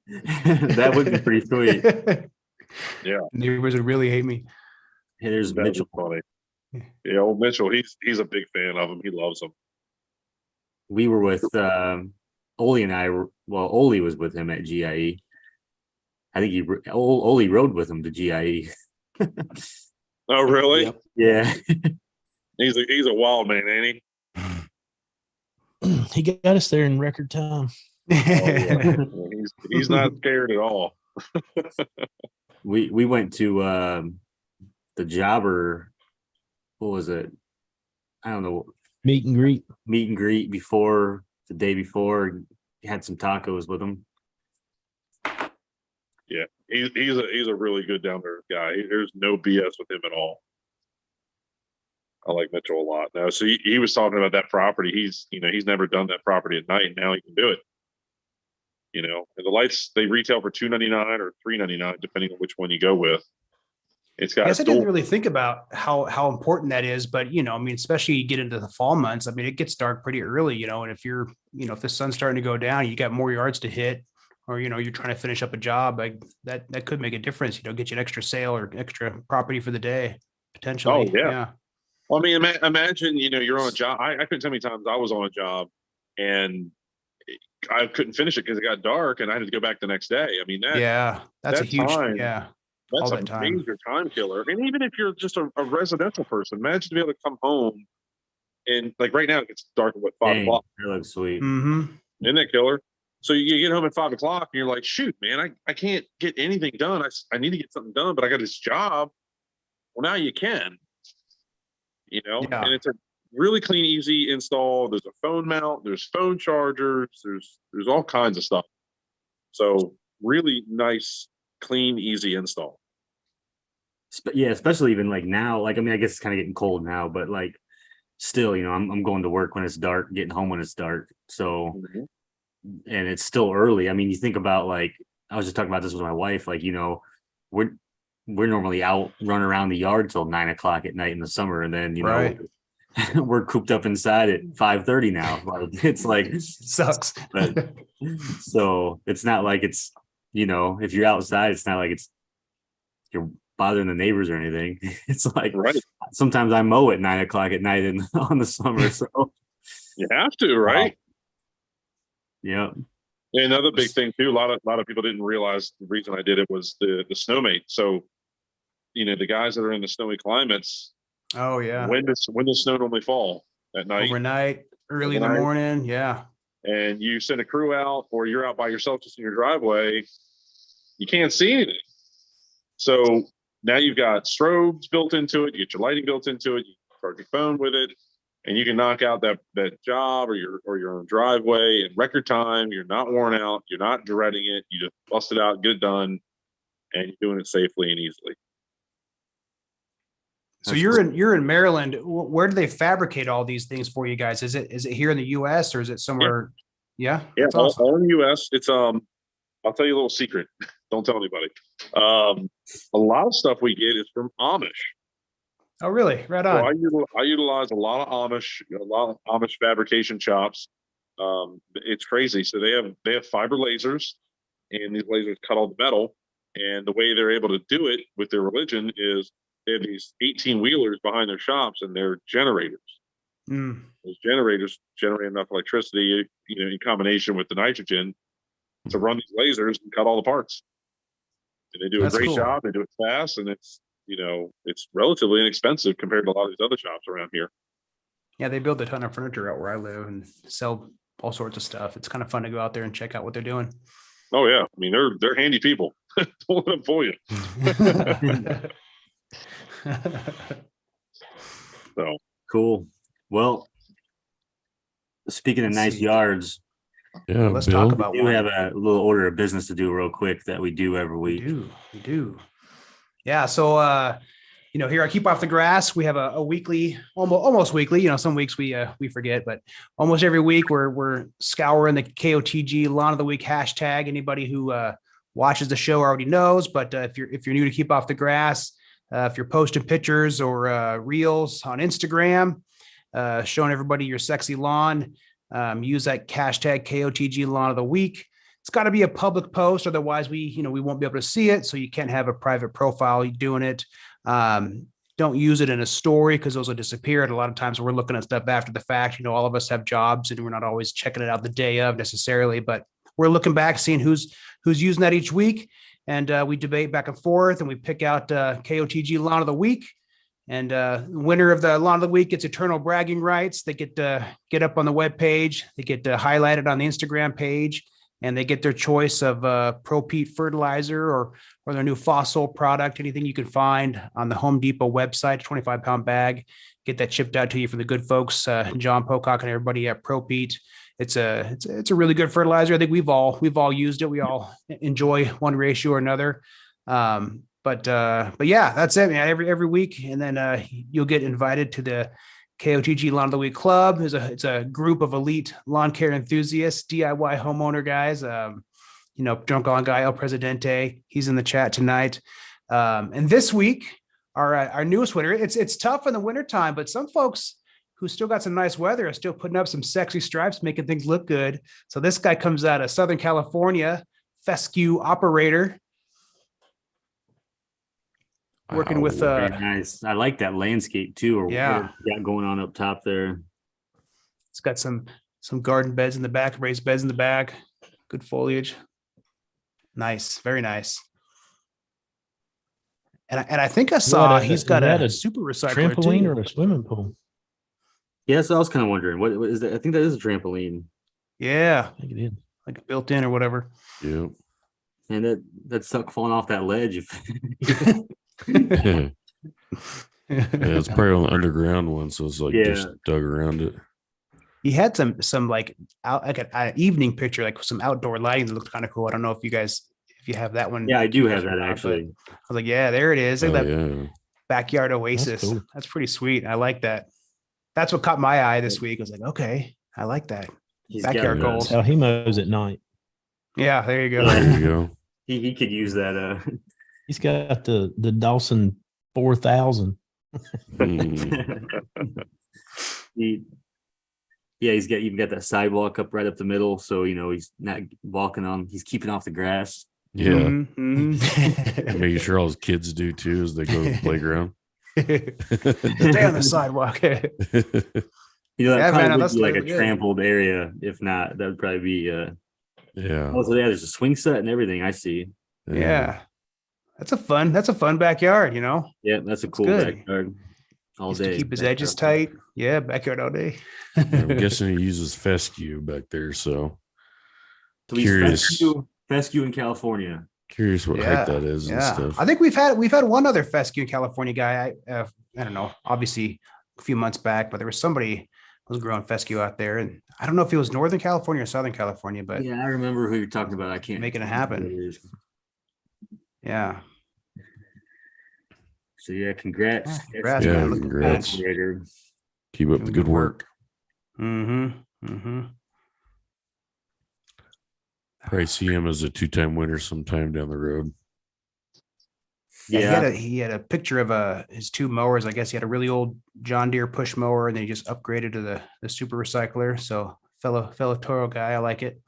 That would be pretty sweet. Yeah. Neighbors would really hate me. Hey, there's That'd be Mitchell. funny. Yeah, old Mitchell, he's a big fan of him. He loves them. We were with Olee and I. Well, Olee was with him at GIE. I think Olee rode with him to GIE. Oh, really? Yep. Yeah. He's a wild man, ain't he? He got us there in record time. Oh, yeah. He's not scared at all. We went to the jobber. What was it? I don't know. Meet and greet before the day before. Had some tacos with him. Yeah, he's a really good down there guy. There's no BS with him at all. I like Mitchell a lot. Now, so he was talking about that property. He's never done that property at night. Now he can do it. You know, and the lights, they retail for $299 or $399 depending on which one you go with. It's got. I guess I didn't really think about how important that is, but you know, I mean, especially you get into the fall months. I mean, it gets dark pretty early, you know, and if you're, you know, if the sun's starting to go down, you got more yards to hit, or you know, you're trying to finish up a job, like that could make a difference. You know, get you an extra sale or extra property for the day potentially. Oh yeah. Well, I mean, imagine, you know, you're on a job. I couldn't tell how many times I was on a job and I couldn't finish it because it got dark and I had to go back the next day. I mean, that's a huge time, yeah. That's all a that time. major time killer. And even if you're just a residential person, imagine to be able to come home and like right now it gets dark at what, 5 Dang, o'clock. that looks sweet. Mm-hmm. Isn't that killer? So you get home at 5 o'clock and you're like, shoot, man, I can't get anything done. I need to get something done, but I got this job. Well, now you can, you know, Yeah. and it's a really clean, easy install. There's a phone mount, there's phone chargers, there's all kinds of stuff. So really nice, clean, easy install. Yeah, especially even like now. Like, I mean, I guess it's kind of getting cold now, but like still, you know, I'm going to work when it's dark, getting home when it's dark. So, and it's still early. I mean, you think about like, I was just talking about this with my wife, like, you know, we're normally out running around the yard till 9 o'clock at night in the summer. And then, you know, we're cooped up inside at 5:30 now. Like, it's like, sucks. but, so it's not like it's, you know, if you're outside, it's not like you're bothering the neighbors or anything. It's like, sometimes I mow at 9 o'clock at night on the summer. So you have to, right? Yeah. And another big thing too, a lot of people didn't realize the reason I did it was the Snowmate. So, you know, the guys that are in the snowy climates. Oh yeah. When does snow normally fall? At night? Overnight, early in the morning. Yeah. And you send a crew out or you're out by yourself just in your driveway, you can't see anything. So now you've got strobes built into it, you get your lighting built into it, you charge your phone with it, and you can knock out that job or your own driveway in record time. You're not worn out, you're not dreading it, you just bust it out, get it done, and you're doing it safely and easily. So That's you're in Maryland. Where do they fabricate all these things for you guys? Is it here in the US or is it somewhere? Yeah. Yeah, That's awesome. all in the US. It's I'll tell you a little secret. Don't tell anybody. A lot of stuff we get is from Amish. Oh, really? Right So on. I utilize a lot of Amish fabrication shops. It's crazy. So they have fiber lasers, and these lasers cut all the metal. And the way they're able to do it with their religion is they have these 18 wheelers behind their shops, and they're generators. Mm. Those generators generate enough electricity, in combination with the nitrogen, to run these lasers and cut all the parts. And they do That's a great cool. job. They do it fast, and it's relatively inexpensive compared to a lot of these other shops around here. Yeah, they build a ton of furniture out where I live and sell all sorts of stuff. It's kind of fun to go out there and check out what they're doing. Oh yeah, I mean they're handy people. Don't let them fool you. So cool. Well, speaking of Let's nice see. yards, Yeah, Let's Bill. talk about we do one. have a little order of business to do real quick that we do every We week. do. Yeah. So, here I Keep Off the Grass. We have a weekly, almost weekly. Some weeks we forget, but almost every week we're scouring the KOTG Lawn of the Week hashtag. Anybody who watches the show already knows, but if you're new to Keep Off the Grass, if you're posting pictures or reels on Instagram, showing everybody your sexy lawn, use that hashtag KOTG Lawn of the Week. It's got to be a public post, otherwise we won't be able to see it. So you can't have a private profile doing it. Don't use it in a story because those will disappear. And a lot of times we're looking at stuff after the fact. All of us have jobs and we're not always checking it out the day of necessarily, but we're looking back, seeing who's using that each week. And we debate back and forth and we pick out KOTG Lawn of the Week. And winner of the Lawn of the Week gets eternal bragging rights. They get up on the webpage. They get highlighted on the Instagram page. And they get their choice of Pro Pete fertilizer or their new fossil product, anything you can find on the Home Depot website, 25-pound bag. Get that shipped out to you from the good folks, John Pocock and everybody at Pro Pete. It's a really good fertilizer. I think we've all used it. We all enjoy one ratio or another. But yeah, that's it, man. Every week, and then you'll get invited to the KOTG Lawn of the Week Club. It's a group of elite lawn care enthusiasts, DIY homeowner guys. Drunk on guy El Presidente, he's in the chat tonight. And this week, our newest winner. It's tough in the wintertime, but some folks who still got some nice weather are still putting up some sexy stripes, making things look good. So this guy comes out of Southern California, fescue operator. Working with Very nice. I like that landscape too, or Yeah. what you got going on up top there. It's got some garden beds in the back, raised beds in the back, good foliage. Nice, very nice. And I think I saw he's got a super recycler trampoline too. or a swimming pool. Yeah, so I was kind of wondering what is that? I think that is a trampoline, Yeah, I think it is. like built in or whatever. Yeah. and that suck falling off that ledge. Yeah, it's probably on the underground one, so it's like just dug around it. He had some like out like an evening picture, like some outdoor lighting that looked kind of cool. I don't know if you have that one. Yeah, I do have or that not, actually. but I was like, yeah, there it is. Look Oh, at that yeah. backyard oasis. cool. That's pretty sweet. I like that. That's what caught my eye this week. I was like, okay, I like that. He's Backyard got, goals. That's how he mows at night. Yeah, there you go. Yeah. There you go. He could use that. He's got the Dawson 4000. Mm. He's got even got that sidewalk up right up the middle, so he's not walking on. He's keeping off the grass. Yeah. Mhm. Making sure all his kids do too as they go to the playground. Stay on the sidewalk. That Yeah, probably man, would that's be like a really good. trampled area. If not, that would probably be. Yeah. Also, yeah, there's a swing set and everything. I see. Yeah. That's a fun backyard, Yeah, that's a cool good. backyard. All Used day. to keep his edges tight. Yeah, backyard all day. I'm guessing he uses fescue back there, so So he's curious. fescue in California. Curious what height that is and stuff. I think we've had one other fescue California guy. I don't know, obviously a few months back, but there was somebody who was growing fescue out there, and I don't know if it was Northern California or Southern California, but Yeah, I remember who you're talking about. I can't Making it happen. yeah. So yeah, congrats. Congrats, Yeah, man. Looking congrats. Operator. Keep up the Doing good good work. Mm-hmm. Mm-hmm. Probably see him as a 2-time winner sometime down the road. Yeah, Yeah. he had a picture of his two mowers. I guess he had a really old John Deere push mower, and then he just upgraded to the super recycler. So fellow Toro guy, I like it.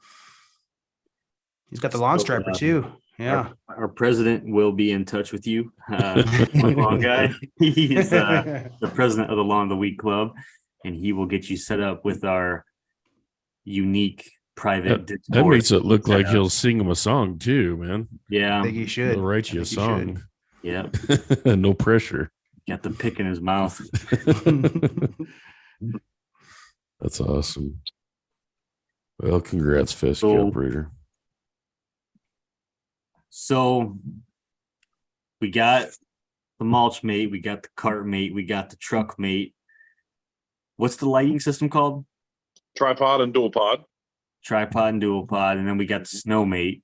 He's got the lawn So, striper too. Yeah. Our president will be in touch with you. Lawn guy. He's the president of the Lawn of the Week Club, and he will get you set up with our unique private That Discord. makes it look like setup. he'll sing him a song too, man. I Yeah. think he should. He'll write you I a think he should. song. Yeah. No pressure. Got the pick in his mouth. That's awesome. Well, congrats, Fesky So- operator. So we got the mulch mate, we got the cart mate, we got the truck mate. What's the lighting system called? Tripod and dual pod. Tripod and dual pod, and then we got the snow mate.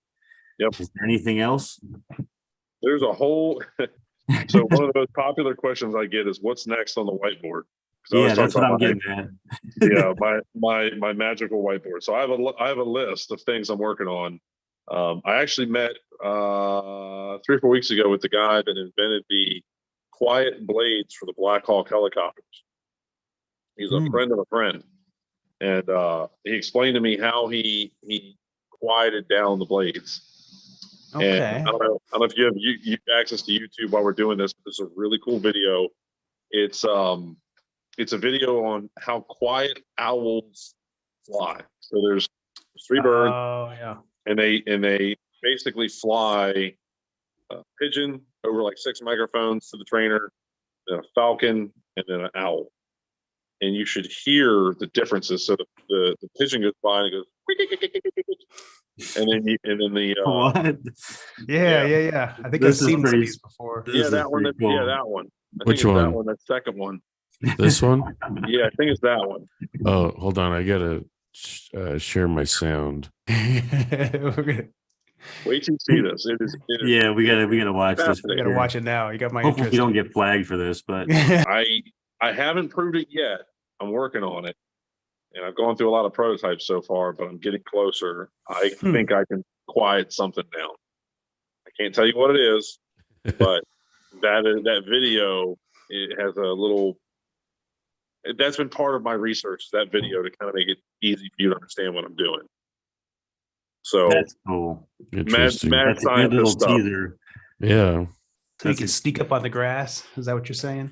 Yep. Is there anything else? There's a whole. So one of the most popular questions I get is, "What's next on the whiteboard?" 'Cause I always Yeah, talk that's what about I'm getting at. yeah, my magical whiteboard. So I have a list of things I'm working on. I actually met 3 or 4 weeks ago with the guy that invented the quiet blades for the Black Hawk helicopters. He's a friend of a friend, and he explained to me how he quieted down the blades. And Okay. I don't know if you have access to YouTube while we're doing this, but it's a really cool video. It's a video on how quiet owls fly. So there's 3 birds, Oh yeah. and they basically fly a pigeon over like 6 microphones to the trainer, then a falcon, and then an owl. And you should hear the differences. So the pigeon goes by and it goes, and then the What? Yeah. I think This I've is seen pretty- these before. This yeah, is that one. pretty cool. Yeah, that one. I Which think it's one? That one. That second one. This one? Yeah, I think it's that one. Oh, hold on. I gotta share my sound. We Wait till you see this. It is Yeah, we gotta watch this. Fascinating. gotta watch it now. You got my Hopefully interest. we don't get flagged for this, but I haven't proved it yet. I'm working on it, and I've gone through a lot of prototypes so far, but I'm getting closer. I think I can quiet something down. I can't tell you what it is, but that video, it has a little. That's been part of my research. That video to kind of make it easy for you to understand what I'm doing. So that's cool. Interesting. mad That's a good scientist little stuff. teaser. Yeah. So you can sneak up on the grass. Is that what you're saying?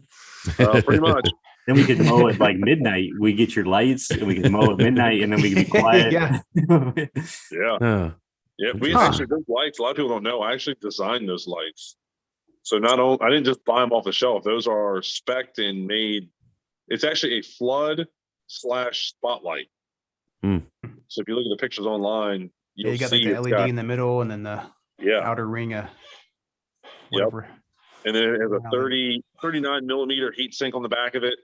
Pretty much. Then we could mow at like midnight. We get your lights and we can mow at midnight and then we can be quiet. Yeah. Yeah. Huh. Yeah, we Interesting. actually, those lights, a lot of people don't know, I actually designed those lights. So not only, I didn't just buy them off the shelf. Those are spec'd and made. It's actually a flood / spotlight. Hmm. So if you look at the pictures online, Yeah, you'll you got see like the it's LED got- in the middle and then the yeah. outer ring of Yep. whatever. And then it has a Wow. 39 millimeter heat sink on the back of it.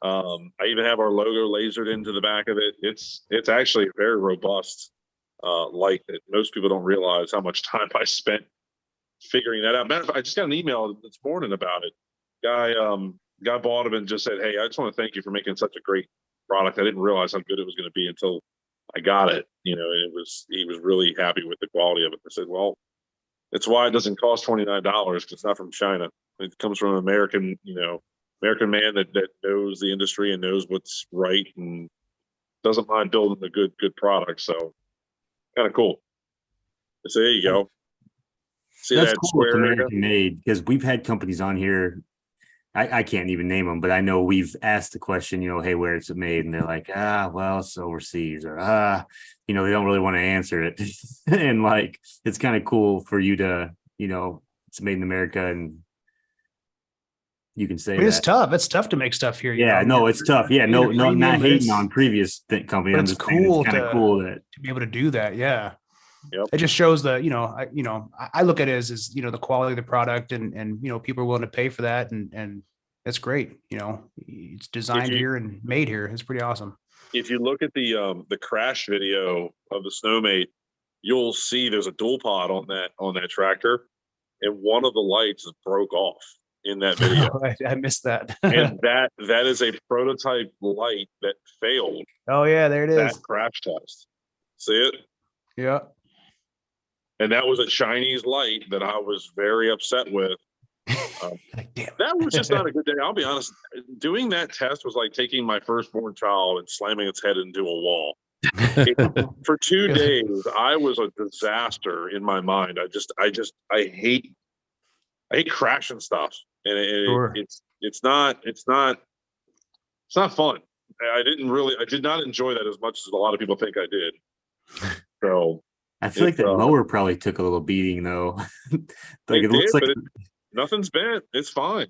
I even have our logo lasered into the back of it. It's actually a very robust light that most people don't realize how much time I spent figuring that out. Matter of fact, I just got an email this morning about it. Guy bought it and just said, "Hey, I just want to thank you for making such a great product. I didn't realize how good it was going to be until I got it. You know, and he was really happy with the quality of it." I said, "Well, it's why it doesn't cost $29 because it's not from China. It comes from an American, American man that knows the industry and knows what's right and doesn't mind building a good product. So kind of cool. So there you go. See That's that cool. It's square area? American made because we've had companies on here. I can't even name them, but I know we've asked the question, hey, where it's made, and they're like, well, it's overseas, or they don't really want to answer it. And like, it's kind of cool for you to, it's made in America, and you can say I mean, it's that. tough. It's tough to make stuff here. Yeah, no, it's tough. Yeah, no, Premium, not but hating it's- on previous companies. but I'm it's just saying cool it's kind of to- cool that to be able to do that. Yeah. Yep. It just shows the, I look at it as the quality of the product and people are willing to pay for that. And that's great. It's designed you- here and made here. It's pretty awesome. If you look at the crash video of the Snowmate, you'll see there's a dual pod on that tractor, and one of the lights broke off in that video. I missed that. And that is a prototype light that failed Oh yeah, there it that is. crash test. See it? Yeah. And that was a Chinese light that I was very upset with. Like, damn. That was just not a good day. I'll be honest. Doing that test was like taking my firstborn child and slamming its head into a wall. For 2 days, I was a disaster in my mind. I hate crashing stuff, and Sure. it's not fun. I did not enjoy that as much as a lot of people think I did. So I feel like that mower probably took a little beating though. Like it looks like nothing's bent. It's fine.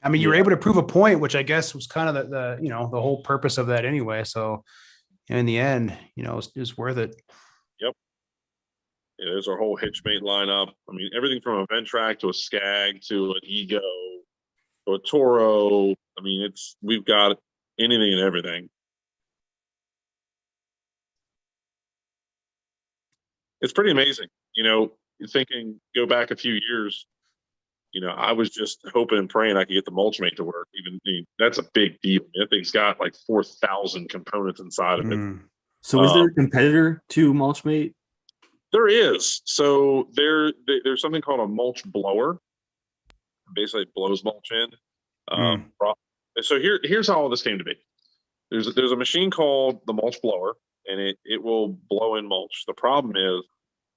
I mean, you were able to prove a point, which I guess was kind of the the whole purpose of that anyway. So in the end, it's worth it. Yep. Yeah, there's our whole hitchmate lineup. I mean, everything from a Ventrac to a Skag to an Ego to a Toro. I mean, we've got anything and everything. It's pretty amazing. You're thinking, go back a few years, I was just hoping and praying I could get the Mulch Mate to work. That's a big deal. That thing's got like 4,000 components inside of it. So is there a competitor to Mulch Mate? There is. So there's something called a mulch blower. Basically, it blows mulch in. So here's how all this came to be. There's a machine called the mulch blower, and it will blow in mulch. The problem is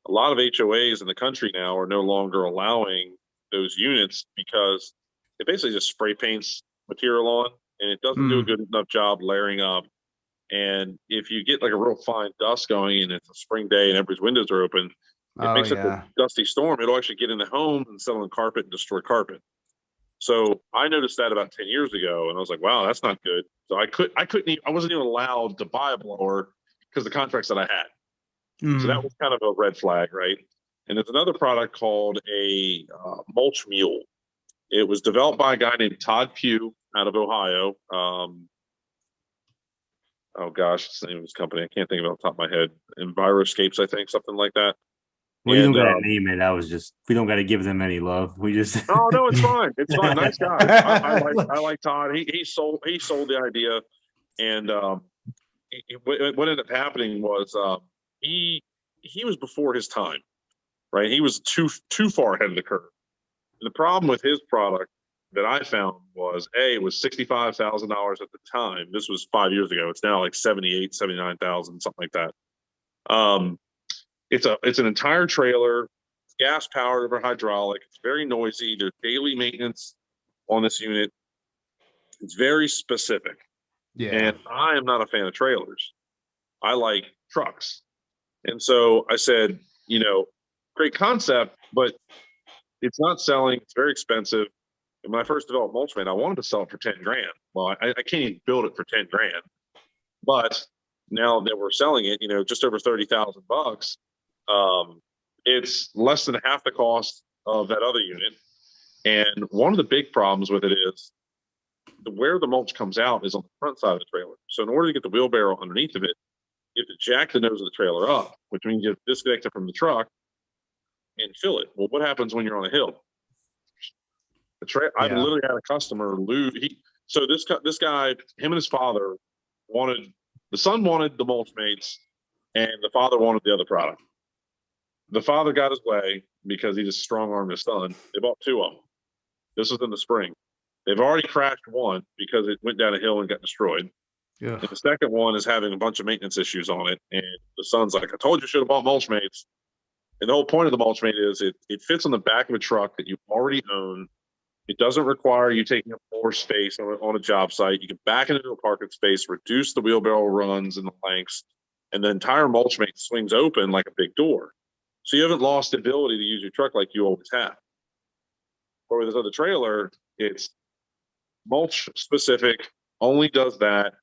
a lot of HOAs in the country now are no longer allowing those units because it basically just spray paints material on, and it doesn't do a good enough job layering up. And if you get like a real fine dust going and it's a spring day and everybody's windows are open, it makes it a dusty storm. It'll actually get in the home and settle on carpet and destroy carpet. So I noticed that about 10 years ago, and I was like, wow, that's not good. So I wasn't even allowed to buy a blower because the contracts that I had. So that was kind of a red flag, right? And there's another product called a Mulch Mule. It was developed by a guy named Todd Pugh out of Ohio. Oh gosh, it's the name of his company. I can't think of it off the top of my head. Enviroscapes, I think, something like that. Well, you don't got to name it. We don't got to give them any love. We just. Oh no, it's fine. It's fine. Nice guy. I like Todd. He sold the idea, and what ended up happening was he was before his time, right? He was too far ahead of the curve. And the problem with his product that I found was it was $65,000 at the time. This was 5 years ago. It's now like 78, 79,000, something like that. It's an entire trailer, gas powered over hydraulic. It's very noisy. There's daily maintenance on this unit. It's very specific. Yeah. And I am not a fan of trailers. I like trucks. And so I said, great concept, but it's not selling. It's very expensive. And when I first developed Mulch Mate, I wanted to sell it for 10 grand. Well, I can't even build it for 10 grand. But now that we're selling it, just over $30,000, it's less than half the cost of that other unit. And one of the big problems with it is where the mulch comes out is on the front side of the trailer. So in order to get the wheelbarrow underneath of it, you have to jack the nose of the trailer up, which means you have to disconnect it from the truck and fill it. Well, what happens when you're on a hill? I've literally had a customer lose. So this guy, him and his father the son wanted the Mulch Mates, and the father wanted the other product. The father got his way because he just strong-armed his son. They bought two of them. This was in the spring. They've already crashed one because it went down a hill and got destroyed. Yeah. And the second one is having a bunch of maintenance issues on it. And the son's like, I told you should have bought Mulch Mates. And the whole point of the Mulch Mate is it fits on the back of a truck that you already own. It doesn't require you taking up more space on a job site. You can back it into a parking space, reduce the wheelbarrow runs and the lengths, and the entire Mulch Mate swings open like a big door. So you haven't lost the ability to use your truck like you always have. Or with this other trailer, it's mulch specific, only does that.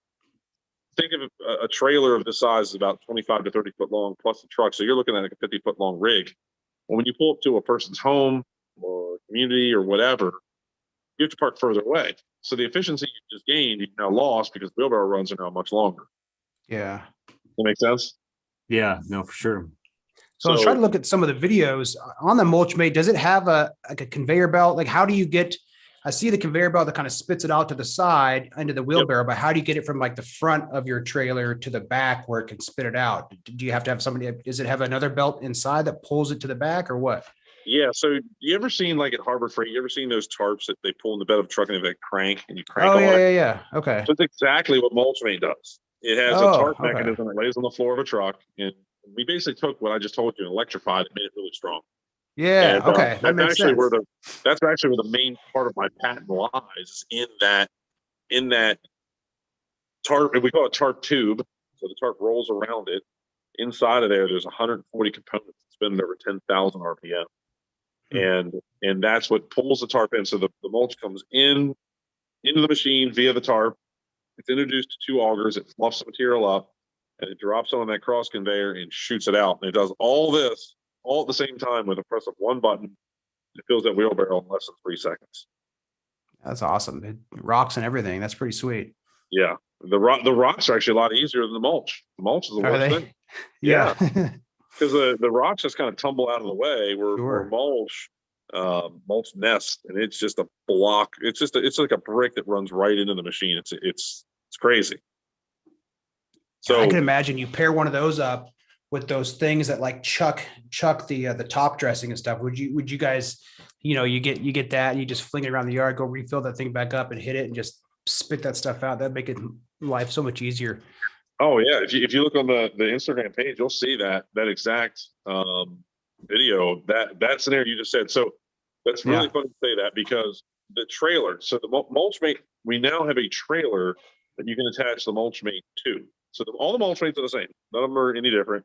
Think of a trailer of this size is about 25 to 30 foot long plus the truck. So you're looking at like a 50-foot long rig. Well, when you pull up to a person's home or community or whatever, you have to park further away. So the efficiency you just gained, you've now lost because wheelbarrow runs are now much longer. Yeah. That make sense? Yeah, no, for sure. So I was trying to look at some of the videos on the Mulch Mate. Does it have a conveyor belt? Like, how do you get I see the conveyor belt that kind of spits it out to the side into the wheelbarrow, but how do you get it from like the front of your trailer to the back where it can spit it out? Do you have to have somebody, does it have another belt inside that pulls it to the back or what? Yeah. So you ever seen like at Harbor Freight, you ever seen those tarps that they pull in the bed of a truck and they have a crank and you crank Oh, on yeah, it? yeah. Okay. So it's exactly what Mulch Mate does. It has a Oh, tarp okay. mechanism that lays on the floor of a truck. And we basically took what I just told you and electrified it, made it really strong. Yeah. And Okay. That makes sense. that's actually where the main part of my patent lies, is in that tarp. We call it tarp tube. So the tarp rolls around it. Inside of there's 140 components spinning over 10,000 RPM. And that's what pulls the tarp in. So the mulch comes into the machine via the tarp. It's introduced to 2 augers. It fluffs the material up and it drops on that cross conveyor and shoots it out. And it does all this all at the same time with a press of one button. It fills that wheelbarrow in less than 3 seconds. That's awesome. It rocks and everything. That's pretty sweet. Yeah. The rocks are actually a lot easier than the mulch. The mulch is the Are worst they? thing. Yeah. Because the rocks just kind of tumble out of the way where Sure. mulch nest, and it's just a block. It's like a brick that runs right into the machine. It's crazy. So I can imagine you pair one of those up with those things that like chuck the top dressing and stuff. Would you guys, you get that and you just fling it around the yard, go refill that thing back up and hit it and just spit that stuff out. That'd make it life so much easier. oh yeah, if you look on the Instagram page, you'll see that exact video, that scenario you just said. So that's really funny to say that, because the trailer, so the Mulch Mate, we now have a trailer that you can attach the Mulch Mate to. So all the Mulch Mates are the same. None of them are any different.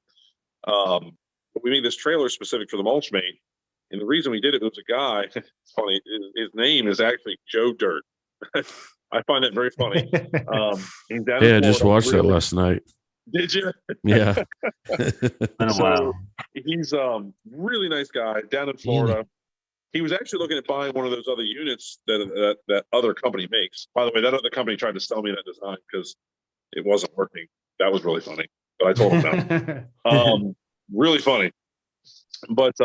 But we made this trailer specific for the Mulch Mate. And the reason we did it was a guy, it's funny, his name is actually Joe Dirt. I find that very funny. He's down in Yeah, I just Florida. watched that last night. Did you? Yeah. Been a So while. he's really nice guy down in Florida. He was actually looking at buying one of those other units that other company makes. By the way, that other company tried to sell me that design because it wasn't working. That was really funny. But I told him no. Really funny. But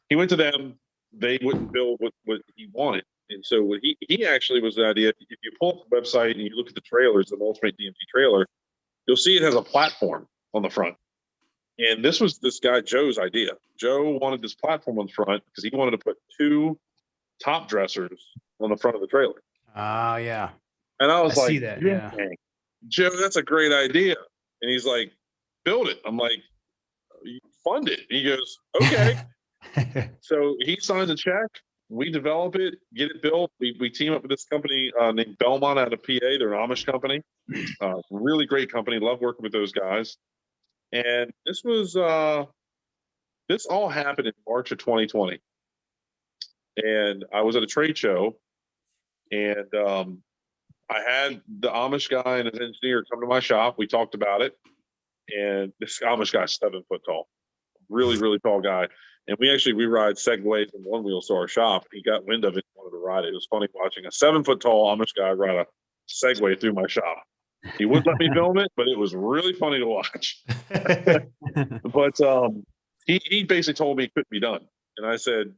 he went to them. They wouldn't build what he wanted. And so what he actually was the idea, if you pull up the website and you look at the trailers, the Mulch Mate DMT trailer, you'll see it has a platform on the front. And this was this guy Joe's idea. Joe wanted this platform on the front because he wanted to put 2 top dressers on the front of the trailer. Oh, yeah. And I was I like, see that, yeah. "Dang, Joe, that's a great idea." And he's like, "Build it." I'm like, "You fund it." He goes, "Okay." So he signs a check. We develop it, get it built. We team up with this company named Belmont out of PA. They're an Amish company. Really great company. Love working with those guys. And this all happened in March of 2020. And I was at a trade show, and I had the Amish guy and his engineer come to my shop. We talked about it. And this Amish guy's 7 foot tall, really, really tall guy. And we ride Segways and one wheels to our shop. He got wind of it and wanted to ride it. It was funny watching a 7 foot tall Amish guy ride a Segway through my shop. He wouldn't let me film it, but it was really funny to watch. But he basically told me it couldn't be done. And I said,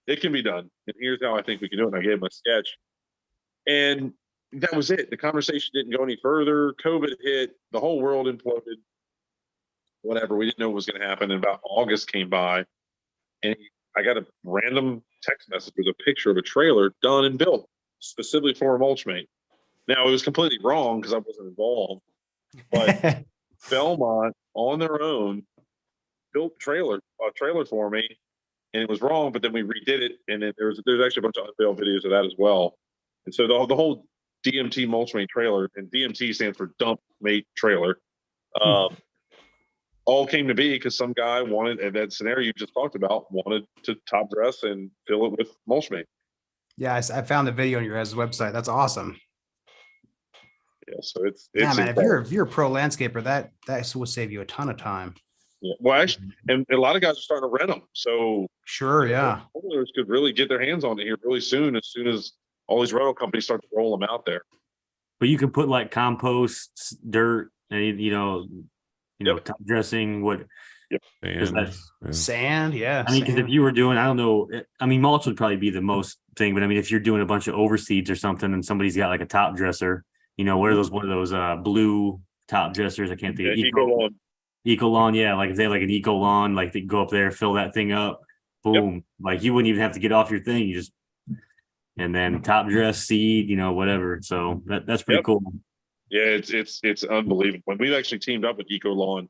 it can be done. And here's how I think we can do it. And I gave him a sketch. And that was it. The conversation didn't go any further. COVID hit. The whole world imploded. Whatever. We didn't know what was going to happen. And about August came by. And I got a random text message with a picture of a trailer done and built specifically for a Mulch Mate. Now, it was completely wrong because I wasn't involved. But Belmont, on their own, built a trailer for me. And it was wrong, but then we redid it. And then there's actually a bunch of unveiled videos of that as well. And so the whole DMT Mulch Mate trailer, and DMT stands for Dump Mate Trailer, all came to be because some guy wanted, and that scenario you just talked about, wanted to top dress and fill it with Mulch Mate. Yeah, I found the video on your guys' website. That's awesome. Yeah, so it's man. incredible. If you're a pro landscaper, that will save you a ton of time. Yeah. Well, actually, and a lot of guys are starting to rent them. So sure, yeah, homeowners could really get their hands on it here really soon. As soon as all these rental companies start to roll them out there. But you can put like compost, dirt, and you know, Yep. top dressing, what, because And that's, Sand, yeah. I mean, because if sand. you were doing, I don't know, I mean, mulch would probably be the most thing, but I mean, if you're doing a bunch of overseeds or something and somebody's got like a top dresser, you know, what are those, one of those blue top dressers? I can't think of Eco Lawn. Eco lawn, yeah. Like if they had like an eco lawn, like they go up there, fill that thing up, boom. Like you wouldn't even have to get off your thing. You just and then top dress, seed, you know, whatever. So that's pretty Yep. cool. Yeah, it's unbelievable. When we've actually teamed up with Eco Lawn,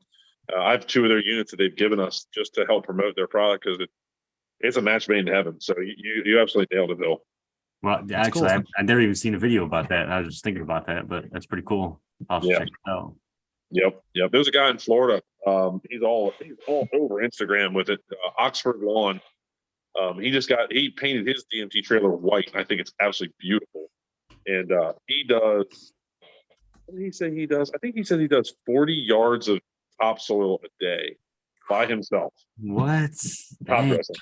I have 2 of their units that they've given us just to help promote their product because it's a match made in heaven. So you absolutely nailed it, Bill. Well, actually, cool. I've never even seen a video about that. I was just thinking about that, but that's pretty cool. I'll have to Yeah. check it out. Yep. There's a guy in Florida. He's all over Instagram with it. Oxford Lawn. He painted his DMT trailer white. I think it's absolutely beautiful. And he does. What did he say he does? I think he said he does 40 yards of topsoil a day by himself. What? Top Dang. dressing.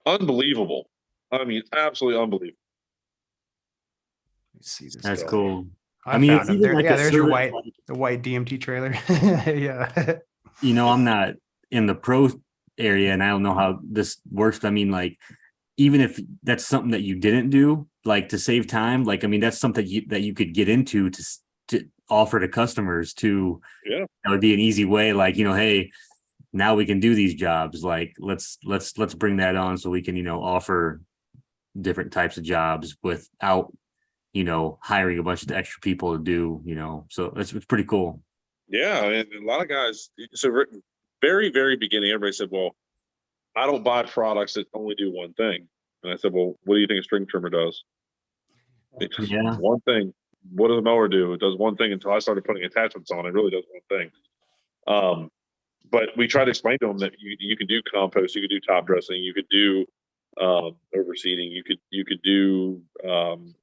Unbelievable. I mean, absolutely unbelievable. Let's see this That's guy. cool. I mean, found it's him. even There, like yeah, a there's your service, white, the white DMT trailer. Yeah. you know, I'm not in the pro area and I don't know how this works, but I mean, like, even if that's something that you didn't do, like to save time, like, I mean, that's something that you could get into to offer to customers to, Yeah. that would be an easy way. Like, you know, hey, now we can do these jobs. Like, let's bring that on so we can, you know, offer different types of jobs without, you know, hiring a bunch of extra people to do, you know, so it's pretty cool. Yeah. And a lot of guys, so very, very beginning, everybody said, well, I don't buy products that only do one thing. And I said, well, what do you think a string trimmer does? It's Yeah. one thing. What does a mower do? It does one thing until I started putting attachments on. It really does one thing. But we try to explain to them that you can do compost, you could do top dressing, you could do overseeding, you could do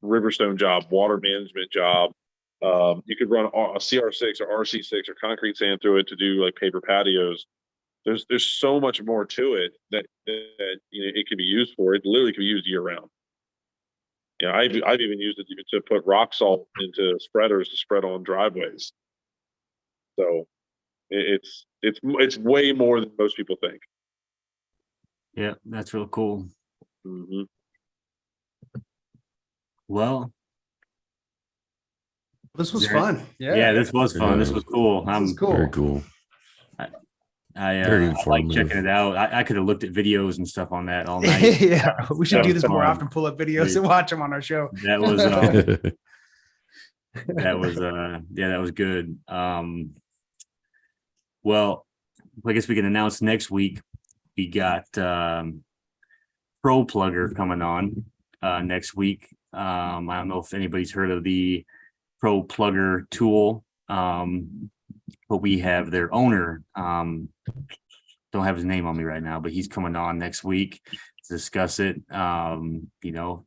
riverstone job, water management job. You could run a CR6 or RC6 or concrete sand through it to do like paper patios. There's so much more to it that you know it can be used for. It literally can be used year round. Yeah, I've even used it to put rock salt into spreaders to spread on driveways. So it's way more than most people think. Yeah, that's real cool. Mm-hmm. Well, This was Very- fun. yeah, this was fun. Yeah. This was cool. This is cool. Very cool. I Very like informative. checking it out. I could have looked at videos and stuff on that all night. Yeah, we should That do was this more fun. often. Pull up videos and watch them on our show. That was that was yeah, that was good. Well, I guess we can announce next week we got Pro Plugger coming on next week. I don't know if anybody's heard of the Pro Plugger tool, but we have their owner. Don't have his name on me right now, but he's coming on next week to discuss it. You know,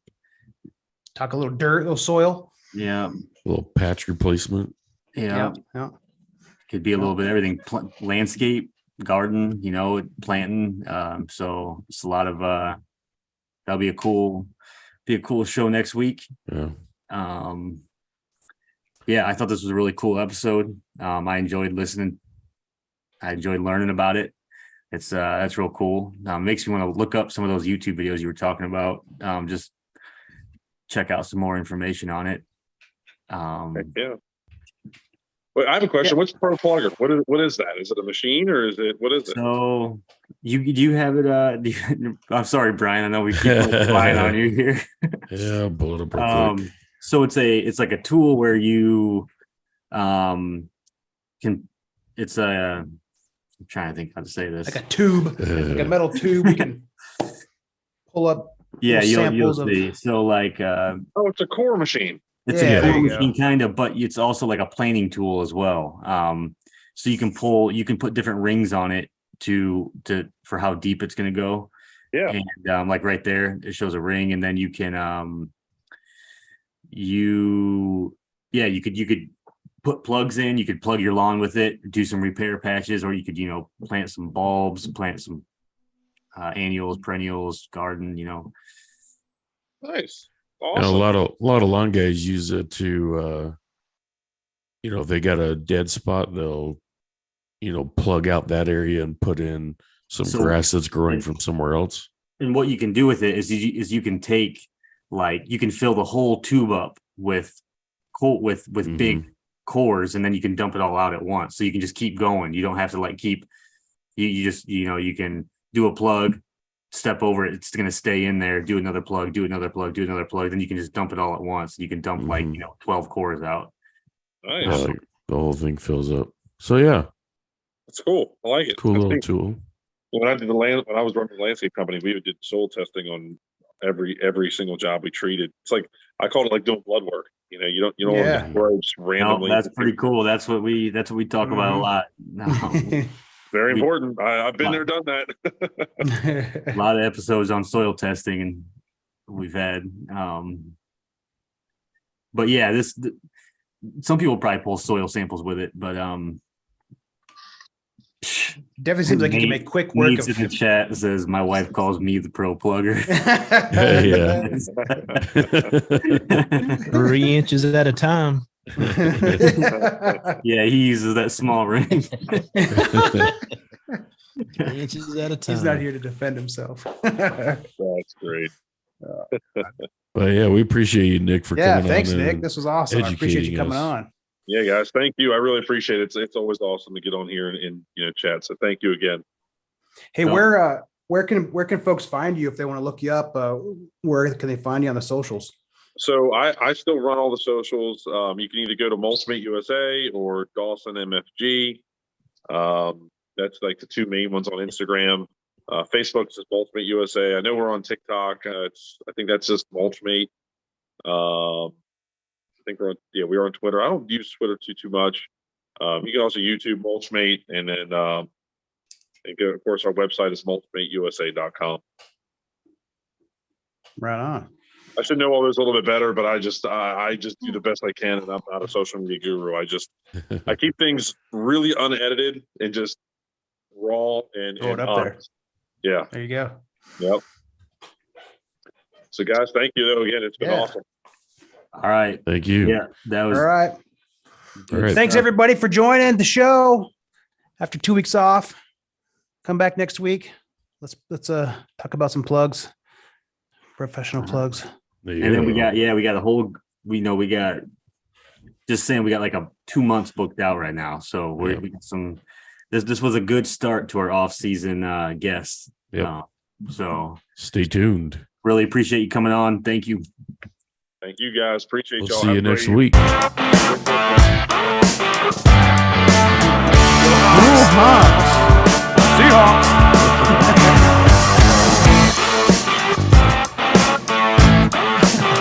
Talk a little dirt, a little soil. yeah, Little patch replacement. yeah. Yeah. Could be a little bit of everything, landscape, garden, you know, planting. So it's a lot of that'll be a cool show next week. Yeah. Yeah, I thought this was a really cool episode. I enjoyed listening. I enjoyed learning about it. It's that's real cool. Makes me want to look up some of those YouTube videos you were talking about. Just check out some more information on it. Yeah. Well, I have a question. What's Pro Plugger? What is that? Is it a machine or what is it? So you have it? I'm sorry, Brian. I know we keep relying on you here. Yeah, I'll pull it up real quick. So it's like a tool where you I'm trying to think how to say this. Like a tube, like a metal tube. You can pull up. Yeah, you'll samples of- see. So like Oh, it's a core machine. it's Yeah, a there tool you machine kind of, but it's also like a planing tool as well. So you can put different rings on it for how deep it's going to go. Yeah. And like right there, it shows a ring, and then you can you could put plugs in. You could plug your lawn with it, do some repair patches, or you could, you know, plant some bulbs, plant some annuals, perennials, garden, you know. Nice. And Awesome. a lot of lawn guys use it to, you know, if they got a dead spot, they'll plug out that area and put in some So- grass that's growing from somewhere else. And what you can do with it is you can take you can fill the whole tube up with big cores, and then you can dump it all out at once. So you can just keep going. You don't have to you can do a plug, step over it. It's going to stay in there. Do another plug, do another plug, do another plug. Then you can just dump it all at once. You can dump 12 cores out. Nice. Yeah, like the whole thing fills up. So yeah, That's cool. I like it. cool I little think tool. when I was running the landscape company, we did soil testing on every single job we treated. It's like, I called it like doing blood work. You don't Yeah. grow just randomly. No, that's pretty cool. That's what we talk about a lot. No. Very important. I've been there, done that. A lot of episodes on soil testing, and we've had but yeah, some people probably pull soil samples with it, but Definitely seems like you can make quick work Needs of in the chat says my wife calls me the pro plugger. Yeah. 3 inches at a time. Yeah, he uses that small ring. 3 inches at a time. He's not here to defend himself. That's great. But yeah, we appreciate you, Nick, for Yeah, coming thanks, on. Nick. and This was awesome. I appreciate you educating coming us. on. Yeah, guys, thank you. I really appreciate it. It's always awesome to get on here and chat. So thank you again. Hey, So- where can folks find you if they want to look you up? Where can they find you on the socials? So I still run all the socials. You can either go to Mulch Mate USA or Dawson MFG. That's like the two main ones on Instagram. Facebook is Mulch Mate USA. I know we're on TikTok. I think that's just Mulch Mate. I think we're on Twitter. I don't use Twitter too much. You can also YouTube Mulch Mate, and then of course our website is mulchmateusa.com. Right on. I should know all those a little bit better, but I just do the best I can, and I'm not a social media guru. I keep things really unedited and just raw and Throw it up there. honest. Yeah. There you go. Yep. So guys, thank you though again. It's been Yeah. awesome. All right. Thank you. Yeah, that was All right. All right. Thanks everybody for joining the show after 2 weeks off. Come back next week. Let's talk about some plugs, professional plugs. There you And then go. we got a whole, we got like 2 months booked out right now. So we got some, this was a good start to our off season guests. Yep. So Stay tuned. really appreciate you coming on. Thank you. Thank you guys. Appreciate We'll y'all. see Have you a next great- week.